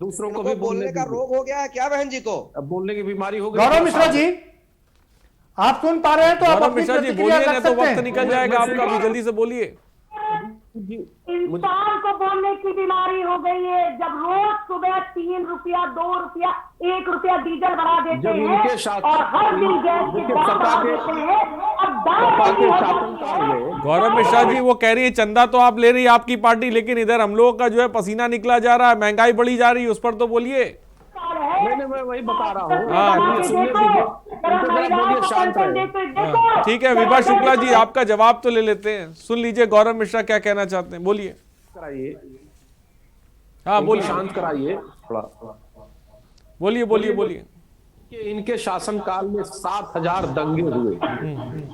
दूसरों को भी बोलने का रोग हो गया है क्या बहन जी को? अब बोलने की बीमारी हो गई। गौरव मिश्रा जी आप सुन पा रहे हैं तो आप अपनी प्रतिक्रिया रख सकते हैं। तो वक्त निकल जाएगा आपका, भी जल्दी से बोलिए। इंसान को बोलने की बीमारी हो गई है। जब रोज सुबह 3 रुपया 2 रुपया 1 रुपया डीजल बढ़ा देते हैं और हर दिन गैस के दाम बढ़ा देते हैं। अब गौरव मिश्रा जी वो कह रही है चंदा तो आप ले रही है आपकी पार्टी, लेकिन इधर हम लोगों का जो है पसीना निकला जा रहा है, महंगाई बढ़ी जा रही है, उस पर तो बोलिए। नहीं मैं वही बता रहा हूँ। ठीक है विभा शुक्ला जी आपका जवाब तो ले लेते हैं। सुन लीजिए गौरव मिश्रा क्या कहना चाहते हैं, बोलिए। कराइए, हाँ बोलिए, शांत कराइए थोड़ा। बोलिए बोलिए बोलिए। इनके शासनकाल में 7,000 दंगे हुए।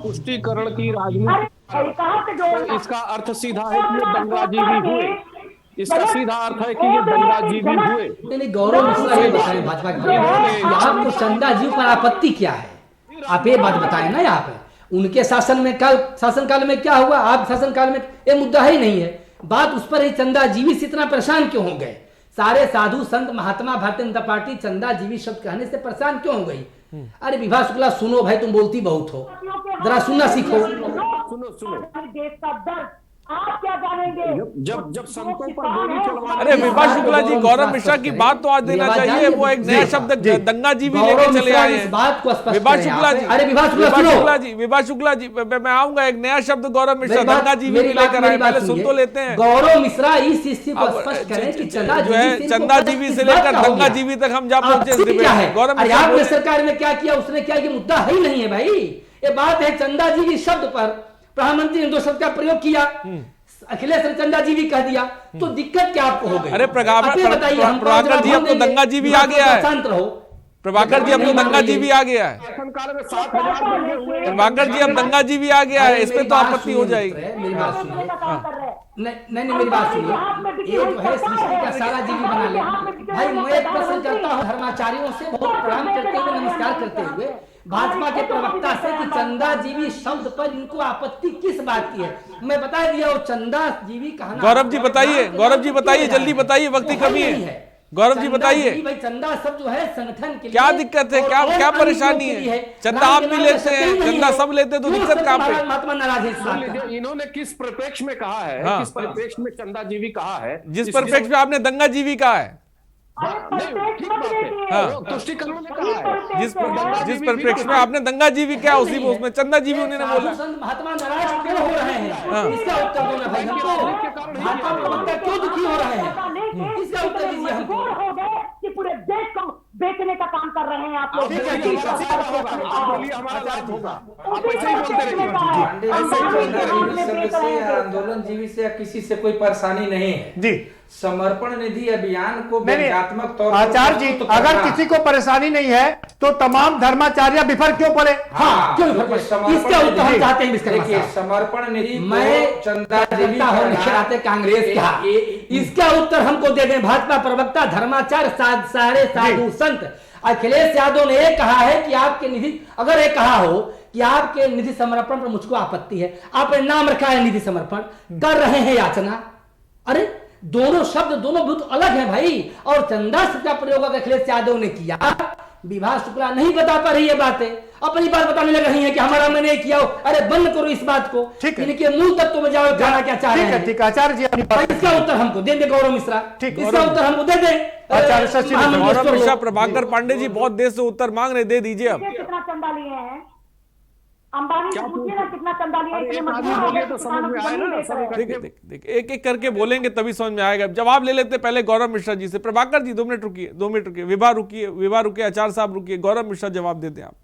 पुष्टिकरण की राजनीति, इसका अर्थ सीधा है कि ये दंगाजीवी हुए। इसका सीधा अर्थ है कि ये दंगाजीवी हुए। नहीं गौरव मिश्रा ये बताएं भाजपा के यहाँ तो चंदाजीवी पर आपत्ति क्या है? आप ये बात बताएं ना। यहाँ पे उनके शासनकाल में क्या हुआ, आप शासनकाल में ये मुद्दा ही नहीं है। बात उस पर ही चंदाजीवी से इतना परेशान क्यों हो गए? सारे साधु संत महात्मा भारतीय जनता पार्टी चंदाजीवी शब्द कहने से परेशान क्यों हो गई? अरे विभा शुक्ला सुनो भाई, तुम बोलती बहुत हो, जरा सुनना सीखो। सुनो देश का दर्द आप क्या जानेंगे? जब संतों पर गोली चलवा। अरे विभा शुक्ला जी गौरव मिश्रा की बात तो आज देना चाहिए। वो एक नया शब्द दंगाजीवी लेके चले आए हैं। विभा शुक्ला जी, अरे विभा शुक्ला जी मैं आऊंगा। एक नया शब्द गौरव मिश्रा दंगाजीवी लेकर आए, पहले सुन तो लेते हैं। गौरव मिश्रा इस चीज को स्पष्ट करें कि जो है चंदाजीवी से लेकर दंगाजीवी तक हम जा पहुंचे। गौरव मिश्रा सरकार ने क्या किया, उसने क्या किया, मुद्दा ही नहीं है भाई। ये बात है चंदाजीवी शब्द पर प्रधानमंत्री ने 2 शब्द का प्रयोग किया, अखिलेश ने चंदाजीवी कह दिया, तो दिक्कत क्या आपको हो गई? अरे प्रभाकर जी अब तो दंगाजीवी आ गया है। शांत रहो प्रभाकर जी, अब तो दंगाजीवी आ गया है। प्रभाकर जी अब दंगाजीवी आ गया है, इस पे तो आपत्ति हो जाएगी। मेरी बात सुनिए, नहीं मेरी बात सुनिए। ये जो है सृष्टि का सारा जीवी बना ले भाई। मैं एक प्रश्न करता हूँ धर्माचार्यों से, बहुत प्रणाम करते हुए, नमस्कार करते हुए भाजपा के प्रवक्ता से कि चंदाजीवी शब्द पर इनको आपत्ति किस बात की है? मैं बता दिया वो चंदाजीवी कहना। गौरव जी बताइए, जल्दी बताइए, वक्त की कमी है। गौरव जी बताइए भाई, चंदा शब्द जो है संगठन के क्या दिक्कत है, क्या परेशानी है? चंदा आप भी लेते हैं, चंदा सब लेते हैं, तो दिक्कत कहाँ पे? महात्मा नाराज है। इन्होंने किस परिप्रेक्ष्य में कहा है? किस परिप्रेक्ष्य में चंदाजीवी कहा है? जिस परिप्रेक्ष्य में आपने दंगाजीवी कहा है, ठीक बात है। तुष्टिकरण ने कहा है। जिस परिप्रेक्ष्य में आपने दंगाजीवी क्या, उसी में उसमें चंदाजीवी उन्होंने बोला। महात्मा नाराज क्यों हो रहे हैं? इसका उत्तर दो ना भाई हमको। भाजपा प्रवक्ता क्यों दुखी हो रहे हैं? इसका उत्तर दीजिए हमको। हो गए कि पूरे देश को बेचने का काम कर रहे हैं आप लोग। आंदोलन जीवी से या किसी से कोई परेशानी नहीं है जी। समर्पण निधि अभियान को व्यंग्यात्मक तौर पर आचार्य जी, अगर किसी को परेशानी नहीं है तो तमाम धर्माचार्य बिफर क्यों पड़े? हाँ, क्यों बिफर पड़े? इसका उत्तर हम चाहते हैं। देखिए, समर्पण निधि मैं चंदा देवी कांग्रेस का, इसका उत्तर हमको दे दें। भाजपा प्रवक्ता धर्माचार्य सारे साधु संत अखिलेश यादव ने ये कहा है कि आपके निधि, अगर ये कहा हो कि आपके निधि समर्पण पर मुझको आपत्ति है, आपने नाम रखा है निधि समर्पण, कर रहे हैं याचना। अरे दोनों शब्द दोनों बहुत अलग हैं भाई। और चंदा शब्द का प्रयोग अगर अखिलेश यादव ने किया, विभा शुक्ला नहीं बता पा रही है बातें, अपनी बात बताने लग रही है कि हमारा मैंने किया हो। अरे बंद करो इस बात को, इनके मूल तत्व में जाओ, जाना क्या चाह रहे हैं। ठीक है आचार्य जी, इसका उत्तर हमको दे दे गौरव मिश्रा, इसका उत्तर हमको दे दे आचार्य गौरव मिश्रा। प्रभाकर पांडे जी बहुत देर से उत्तर मांग रहे, दे दीजिए अब। कितना चंदा लिए हैं अंबानी से पूछिए ना, कितना चंदा लिया। देखिए एक एक करके बोलेंगे तभी समझ में आएगा। जवाब ले लेते पहले गौरव मिश्रा जी से। प्रभाकर जी 2 मिनट रुकिए, विभा रुकिए, आचार्य साहब रुकिए, गौरव मिश्रा जवाब देते हैं आप।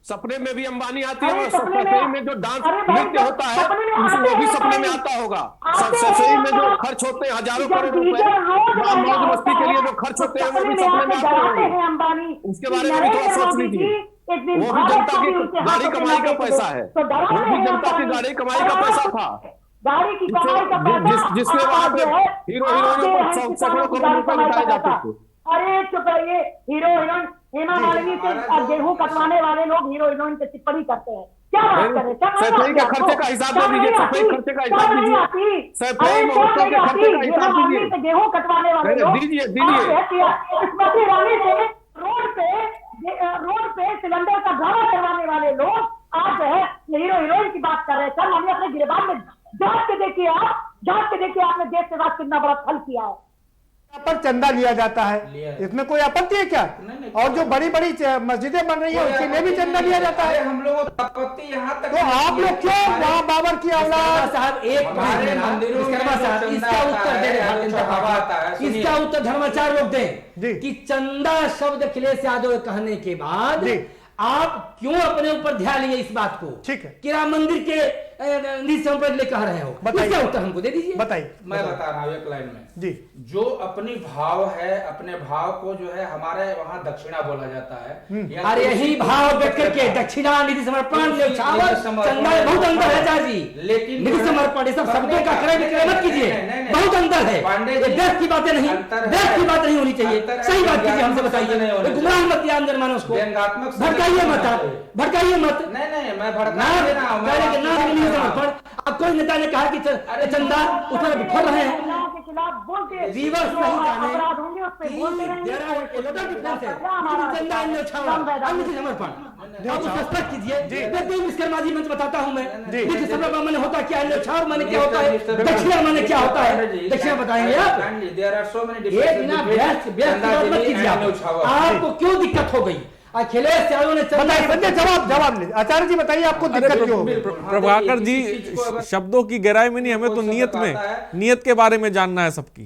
सपने में भी अंबानी आती है और सफाई में जो डांस नृत्य होता है वो भी सपने में आता होगा। सफाई में जो खर्च होते हैं हजारों करोड़ रुपए मौज मस्ती के लिए जो खर्च होते हैं वो भी सपने में आते होंगे। उसके बारे में भी थोड़ा सोच लीजिए। वो भी जनता की गाड़ी कमाई का पैसा है, वो भी जनता की गाड़ी कमाई का पैसा था, जिसके बाद हीरो हीरोइनों को सैकड़ों करोड़ रुपए लुटाए जाते थे। अरे चुप रहिए, हीरो हीरोइन हेमा मालिनी के गेहूं कटवाने वाले लोग हीरो हीरोइन पे टिप्पणी करते हैं। क्या बात करें? सफाई के खर्चे का हिसाब दे दीजिए, सफाई खर्चे का हिसाब दीजिए, सफाई महोत्सव के खर्चे का हिसाब दीजिए, गेहूं कटवाने वाले लोग दीजिए। स्मृति ईरानी से रोड पे सिलेंडर का ड्रामा करवाने वाले लोग आज है हीरो हीरोइन की बात कर रहे हैं। कल हमने अपने गिरबान में जांच के देखिए, आपने देश के साथ कितना बड़ा फल किया है। पर चंदा लिया जाता है, इसमें कोई आपत्ति है क्या? और जो बड़ी बड़ी मस्जिदें बन रही है उसके लिए भी चंदा लिया जाता है। हम लोग आपत्ति यहाँ तक, तो आप लोग क्यों वहाँ बाबर की औलाद साहब एक मंदिरों इसका उत्तर दे, इसका उत्तर धर्माचार्य लोग दें कि चंदा शब्द अखिलेश यादव कहने के बाद आप क्यों अपने ऊपर ध्यान लिए इस बात को? ठीक है, कि राम मंदिर के निधि समर्पण कह रहे हो, इसका उत्तर हमको दे दीजिए। बताइए। मैं बता रहा हूँ एक लाइन में जी। जो अपनी भाव है, अपने भाव को जो है हमारे वहाँ दक्षिणा बोला जाता है। अरे यही भाव व्यक्त करके दक्षिणा, निधि समर्पण, चंदा बहुत अंतर है चाचा जी। लेकिन निधि समर्पण ये सब शब्दों का क्रय विक्रय मत कीजिए, बहुत अंतर है। व्यर्थ की बातें नहीं, व्यर्थ की बात नहीं होनी चाहिए। सही बात कीजिए, हमसे बताइए, गुमराह मत किया अंदर मानो उसको, भड़काइए मत, भड़काइए मत। नहीं मैं भड़का समर्पण। अब कोई नेता ने कहा कि चंदा ऊपर बिखर रहे हैं, रिवर्स नहीं जाने, समर्पण आप उसको स्पष्ट कीजिए। विश्वकर्मा जी मंच बताता हूँ मैं, मैंने होता क्या है, मैंने क्या होता है, दक्षिणा मैंने क्या होता है, दक्षिणा बताएंगे आप। ये बिना व्यस्त मत कीजिए। आपको क्यों दिक्कत हो गई? अखिलेश यादव ने जवाब ले। आचार्य जी बताइए आपको दिक्कत क्यों? प्रभाकर जी शब्दों की गहराई में नहीं, हमें तो नियत के बारे में जानना है सबकी।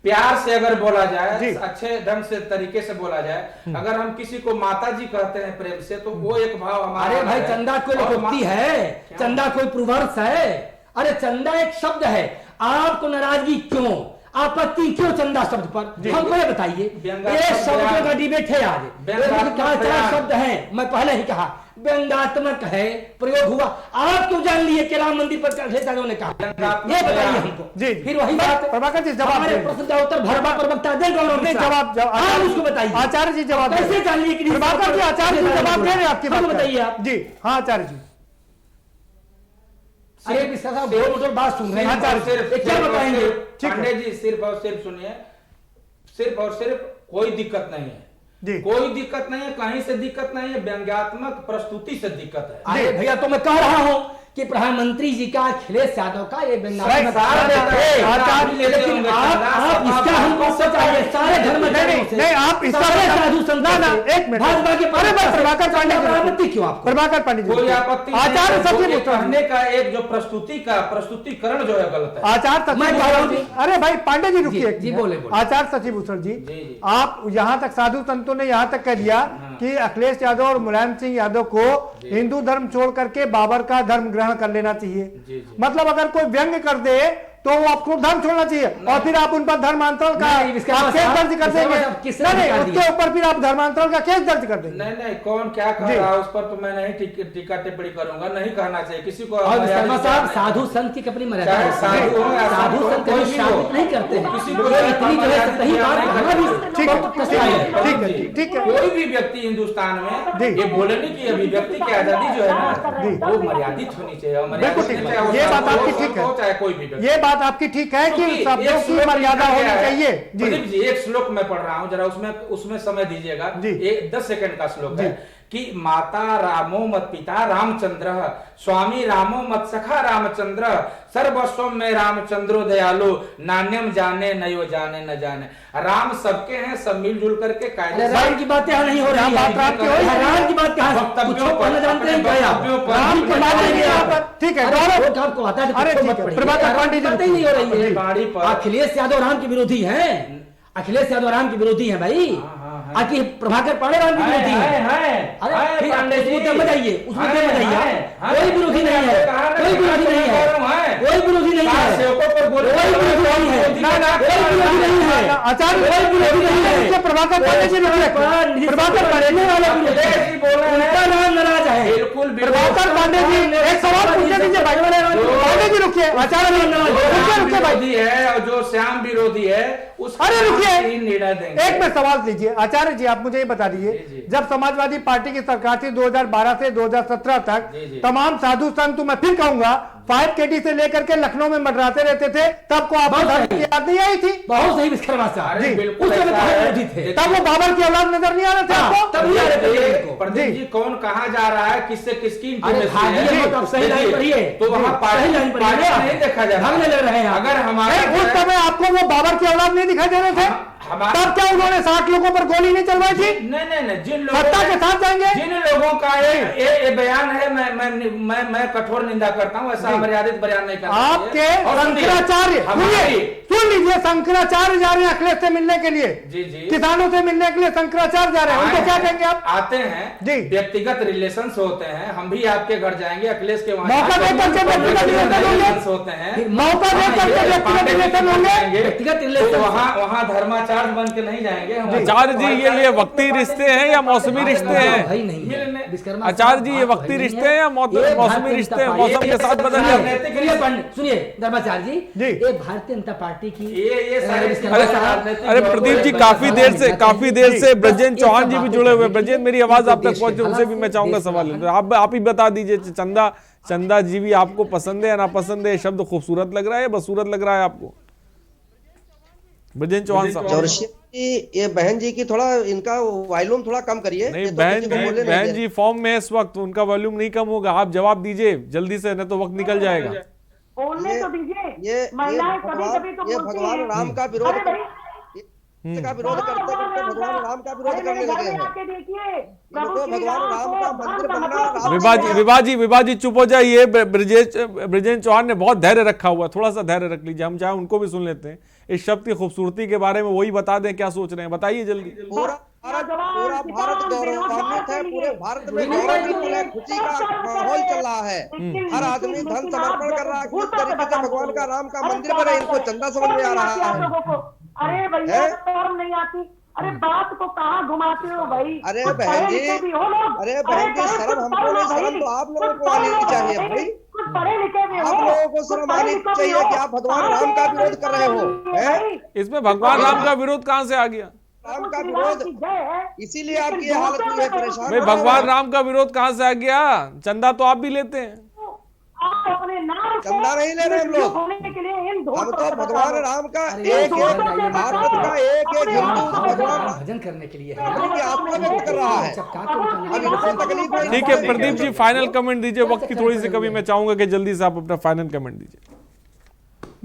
प्यार से अगर बोला जाए, अच्छे ढंग से तरीके से बोला जाए, अगर हम किसी को माता जी कहते हैं प्रेम से, तो वो एक भाव हमारा। अरे भाई चंदा कोई लोकोक्ति है, चंदा कोई प्रोवर्ब्स है। अरे चंदा एक शब्द है, आपको नाराजगी क्यों, आपत्ति क्यों चंदा शब्द पर? हमको ये बताइए। ये शब्दों का डिबेट है आज, चार शब्द हैं, मैं पहले ही कहा व्यंग्यात्मक है, प्रयोग हुआ। आप क्यों जान लिए कि राम मंदिर पर अखिलेश यादव ने कहा? ये बताइए हमको। जी फिर वही बात, प्रभाकर जी जवाब प्रश्न का उत्तर भरवा प्रवक्ता दें, जवाब आप उसको बताइए। आचार्य जी जवाब कैसे जान लिए कि प्रभाकर जी? आचार्य जी जवाब दे रहे हैं आपकी बात, बताइए आप। जी हाँ आचार्य जी। अरे बात सुन रहे हैं, क्या बताएंगे? पांडे जी सिर्फ और सिर्फ सुनिए, सिर्फ और सिर्फ कोई दिक्कत नहीं है, कोई दिक्कत नहीं है, कहीं से दिक्कत नहीं है, व्यंग्यात्मक प्रस्तुति से दिक्कत है। अरे भैया तो मैं कह रहा हूं कि प्रधानमंत्री जी का अखिलेश यादव का ये आप इसका हमको चाहिए सारे धर्म नहीं आप इसका साधु संत एक मिनट भाजपा के प्रभाकर पांडे आपत्ति क्यों आप प्रभाकर पांडे कोई आपत्ति आचार सचिव कहने का एक जो प्रस्तुतिकरण जो है गलत है। आचार सचिव अरे भाई पांडे जी रुकिए जी बोले आचार सचिव भूषण जी आप यहाँ तक साधु संतों ने यहाँ तक कह दिया कि अखिलेश यादव और मुलायम सिंह यादव को हिंदू धर्म छोड़ करके बाबर का धर्म ग्रहण कर लेना चाहिए। मतलब अगर कोई व्यंग कर दे तो वो आपको धर्म छोड़ना चाहिए और फिर आप उन पर धर्मांतरण का केस दर्ज कर देंगे। नहीं उसके ऊपर फिर आप धर्मांतरण का केस दर्ज कर देंगे। नहीं कौन क्या कह रहा है उस पर तो मैं नहीं टीका टिप्पणी करूंगा, नहीं कहना चाहिए किसी को। साहब साधु संत की अपनी मर्यादा है, साधु संत नहीं करते हैं किसी को ठीक है। कोई भी व्यक्ति हिंदुस्तान में ये बोलने की अभिव्यक्ति की आजादी जो है ना वो मर्यादित होनी चाहिए। ये बात आपकी ठीक है, चाहे कोई भी ये बात आपकी ठीक है कि शब्दों की मर्यादा होनी चाहिए। प्रदीप जी एक श्लोक मैं पढ़ रहा हूँ जरा उसमें समय दीजिएगा। 10 सेकंड का श्लोक है कि माता रामो मत पिता रामचंद्र स्वामी रामो मत सखा रामचंद्र सर्वस्व में रामचंद्रो दयालु नान्यम जाने नयो जाने न जाने। राम सबके हैं, सब मिलजुल करके कायदे राम की बातें नहीं हो रही है। राम की बात कहां जानते हैं ठीक है आपको आता है प्रभाकर पांडे जी बातें नहीं हो रही है। अखिलेश यादव राम के विरोधी हैं, अखिलेश यादव राम के विरोधी हैं भाई। आखिर प्रभाकर पांडे राम की विरोधी है। अरे फिर बताइए उसमें क्या बताइए। कोई विरोधी नहीं है, कोई विरोधी नहीं है, कोई विरोधी नहीं है, कोई विरोधी नहीं है, कोई विरोधी नहीं है। आचार्य कोई विरोधी नहीं है। प्रभाकर पांडे जी प्रभाकर पांडे वाले उनका नाम नाराज है बिल्कुल। प्रभाकर पांडे जी एक सवाल पूछने दीजिए भाई वाले पांडे जी रुकिए। आचार्य रुकिए भाई है जो श्याम विरोधी है उस अरे रुकिए एक में सवाल लीजिए। आचार्य जी आप मुझे ये बता दीजिए जब समाजवादी पार्टी की सरकार थी 2012 से 2017 तक तमाम साधु संत मैं फिर कहूंगा 5KD से लेकर के लखनऊ में मंडराते रहते थे, तब को आपको धर्म की याद नहीं आई थी? बहुत सही तब वो बाबर की औलाद नजर नहीं आ रहे थे आपको? प्रदीप जी कौन कहा जा रहा है किससे किसकी तो वहाँ नहीं देखा जा रहा। अगर हमारे उस समय आपको वो बाबर की औलाद नहीं दिखाई दे रहे थे तब क्या उन्होंने 60 लोगों पर गोली नहीं चलवाई थी? नहीं जिन लोगों सत्ता के साथ जाएंगे जिन लोगों का ये बयान है मैं कठोर निंदा करता हूँ। ऐसा मर्यादित बयान नहीं करता। आपके शंकराचार्य सुन लीजिए शंकराचार्य जा रहे हैं अखिलेश से मिलने के लिए। जी किसानों से मिलने के लिए शंकराचार्य जा रहे हैं, उनको क्या कहेंगे आप? आते हैं जी व्यक्तिगत रिलेशन होते हैं, हम भी आपके घर जाएंगे अखिलेश के वहाँ मौका देकर के व्यक्तिगत रिलेशन होते हैं, मौका देकर के व्यक्तिगत रिलेशन होंगे। व्यक्तिगत रिलेशन वहाँ धर्माचार्य बन के नहीं जाएंगे। आचार्य जी ये वक्ती रिश्ते हैं या मौसमी रिश्ते हैं? आचार्य जी ये वक्ती रिश्ते हैं या मौसमी रिश्ते हैं? मौसम के साथ बदल जाते। सुनिए धर्माचार्य जी ये भारतीय जनता पार्टी की अरे प्रदीप जी काफी देर से ब्रजेंद्र चौहान जी भी जुड़े हुए। ब्रजेंद्र मेरी आवाज आप तक पहुंचे उनसे भी मैं चाहूंगा सवाल। आप ही बता दीजिए चंदा जी भी आपको पसंद है या नापसंद है? शब्द खूबसूरत लग रहा है या बदसूरत लग रहा है आपको? ब्रजेंद्र चौहान साहब ये बहन जी की थोड़ा इनका वॉल्यूम थोड़ा कम करिए। नहीं बहन जी फॉर्म में इस वक्त उनका वॉल्यूम नहीं कम होगा। आप जवाब दीजिए जल्दी से नहीं तो वक्त निकल जाएगा। बोलने तो दीजिए। ये भगवान राम का विरोध करते हैं, भगवान राम का विरोध करने लगे हैं। भगवान राम का मंदिर बनना। विभा जी चुप हो जाइए। ब्रजेंद्र चौहान ने बहुत धैर्य रखा हुआ, थोड़ा सा धैर्य रख लीजिए। हम चाहे उनको भी सुन लेते हैं। इस शब्द की खूबसूरती के बारे में वही बता दें क्या सोच रहे हैं, बताइए जल्दी। पूरा भारत गौरवान्वित है, पूरे भारत में गौरव है, खुशी का माहौल चल रहा है। हर आदमी धन समर्पण कर रहा है किस तरीके से भगवान का राम का मंदिर बने, इनको चंदा समझ में आ रहा है। अरे भैया शर्म नहीं आती? अरे बात को कहाँ घुमाते हो भाई? अरे बहन जी शर्म हमको नहीं, शर्म तो आप लोगों को आनी चाहिए भाई। पढ़े लिखे भी आप लोगों को शर्म आनी चाहिए कि आप भगवान राम का विरोध कर रहे हो। इसमें भगवान राम का विरोध कहाँ से आ गया? राम का विरोध इसीलिए आपकी हालत में है, परेशान। भाई भगवान राम का विरोध कहाँ से आ गया? चंदा तो आप भी लेते हैं। आप अपने नाम चंदा नहीं ले रहे हम लोग। हम तो भगवान राम का एक भारत का एक हिंदू भगवान भजन करने के लिए की आत्मा व्यक्त कर रहा है। अब इनसे तकलीफ नहीं। ठीक है प्रदीप जी, फाइनल कमेंट दीजिए, वक्त की थोड़ी सी कमी, मैं चाहूंगा कि जल्दी से आप अपना फाइनल कमेंट दीजिए।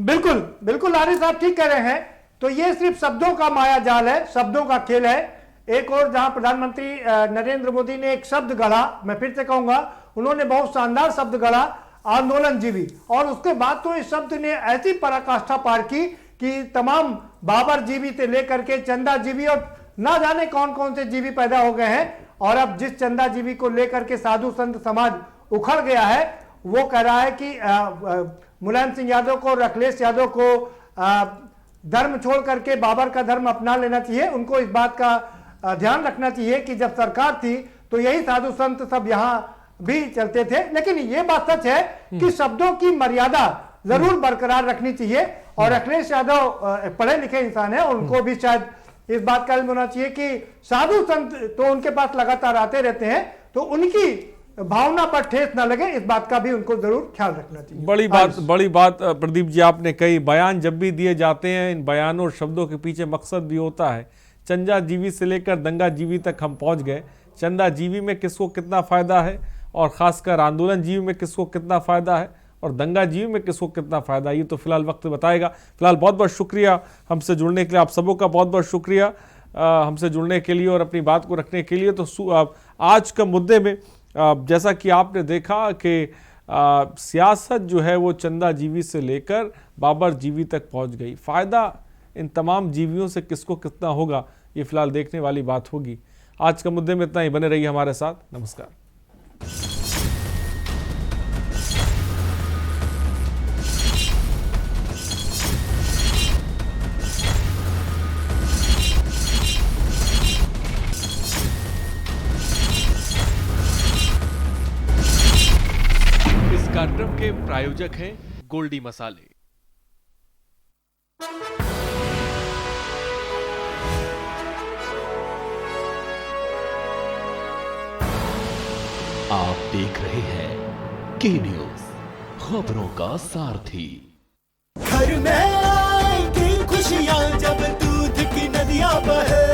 बिल्कुल बिल्कुल लारी साहब ठीक कह रहे हैं। तो ये सिर्फ शब्दों का माया जाल है, शब्दों का खेल है। एक और जहां प्रधानमंत्री नरेंद्र मोदी ने एक शब्द गढ़ा, मैं फिर से कहूंगा उन्होंने बहुत शानदार शब्द गढ़ा, आंदोलन जीवी, और उसके बाद तो इस शब्द ने ऐसी पराकाष्ठा पार की कि तमाम बाबर जीवी से लेकर के चंदा जीवी और ना जाने कौन कौन से जीवी पैदा हो गए हैं। और अब जिस चंदा जीवी को लेकर के साधु संत समाज उखड़ गया है, वो कह रहा है कि मुलायम सिंह यादव को और अखिलेश यादव को धर्म छोड़ करके बाबर का धर्म अपना लेना चाहिए। उनको इस बात का ध्यान रखना चाहिए कि जब सरकार थी तो यही साधु संत सब यहाँ भी चलते थे। लेकिन ये बात सच है कि शब्दों की मर्यादा जरूर बरकरार रखनी चाहिए। और अखिलेश यादव पढ़े लिखे इंसान है, उनको भी शायद इस बात का इल्म होना चाहिए कि साधु संत तो उनके पास लगातार आते रहते हैं, तो उनकी भावना पर ठेस ना लगे, इस बात का भी उनको जरूर ख्याल रखना चाहिए। बड़ी बात प्रदीप जी आपने कही। बयान जब भी दिए जाते हैं, इन बयानों और शब्दों के पीछे मकसद भी होता है। चंदा जीवी से लेकर दंगा जीवी तक हम पहुंच गए। चंदा जीवी में किसको कितना फायदा है और खासकर आंदोलन जीवी में किसको कितना फायदा है और दंगा जीवी में किसको कितना फायदा है, ये तो फिलहाल वक्त बताएगा। फिलहाल बहुत बहुत शुक्रिया हमसे जुड़ने के लिए, आप सबों का बहुत बहुत शुक्रिया हमसे जुड़ने के लिए और अपनी बात को रखने के लिए। तो आज का मुद्दे में जैसा कि आपने देखा कि सियासत जो है वो चंदा जीवी से लेकर बाबर जीवी तक पहुंच गई। फ़ायदा इन तमाम जीवियों से किसको कितना होगा, ये फिलहाल देखने वाली बात होगी। आज का मुद्दे में इतना ही, बने रहिए हमारे साथ। नमस्कार। कार्यक्रम के प्रायोजक हैं गोल्डी मसाले। आप देख रहे हैं के न्यूज, खबरों का सारथी। घर में आएगी खुशियां जब दूध की नदियां बहे।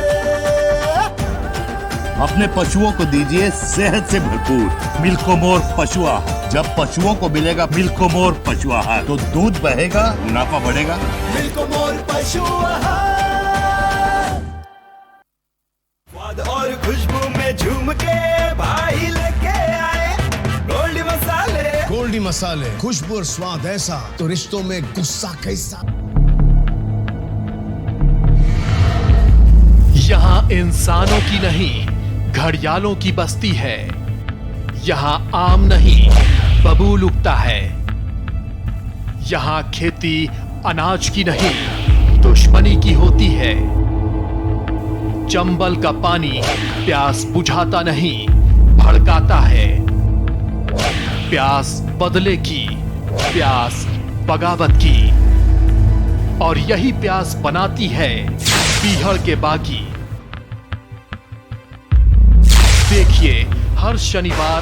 अपने पशुओं को दीजिए सेहत से भरपूर मिल्कोमोर पशु आहार। जब पशुओं को मिलेगा मिल्कोमोर पशु आहार तो दूध बहेगा, मुनाफा बढ़ेगा। मिल्कोमोर पशु आहार, स्वाद और खुशबू में झूम के भाई लेके आए गोल्डी मसाले। गोल्डी मसाले, खुशबू और स्वाद ऐसा तो रिश्तों में गुस्सा कैसा। यहाँ इंसानों की नहीं घड़ियालों की बस्ती है। यहाँ आम नहीं बबूल उगता है। यहाँ खेती अनाज की नहीं दुश्मनी की होती है। चंबल का पानी प्यास बुझाता नहीं भड़काता है। प्यास बदले की, प्यास बगावत की, और यही प्यास बनाती है पीहड़ के बागी। देखिए हर शनिवार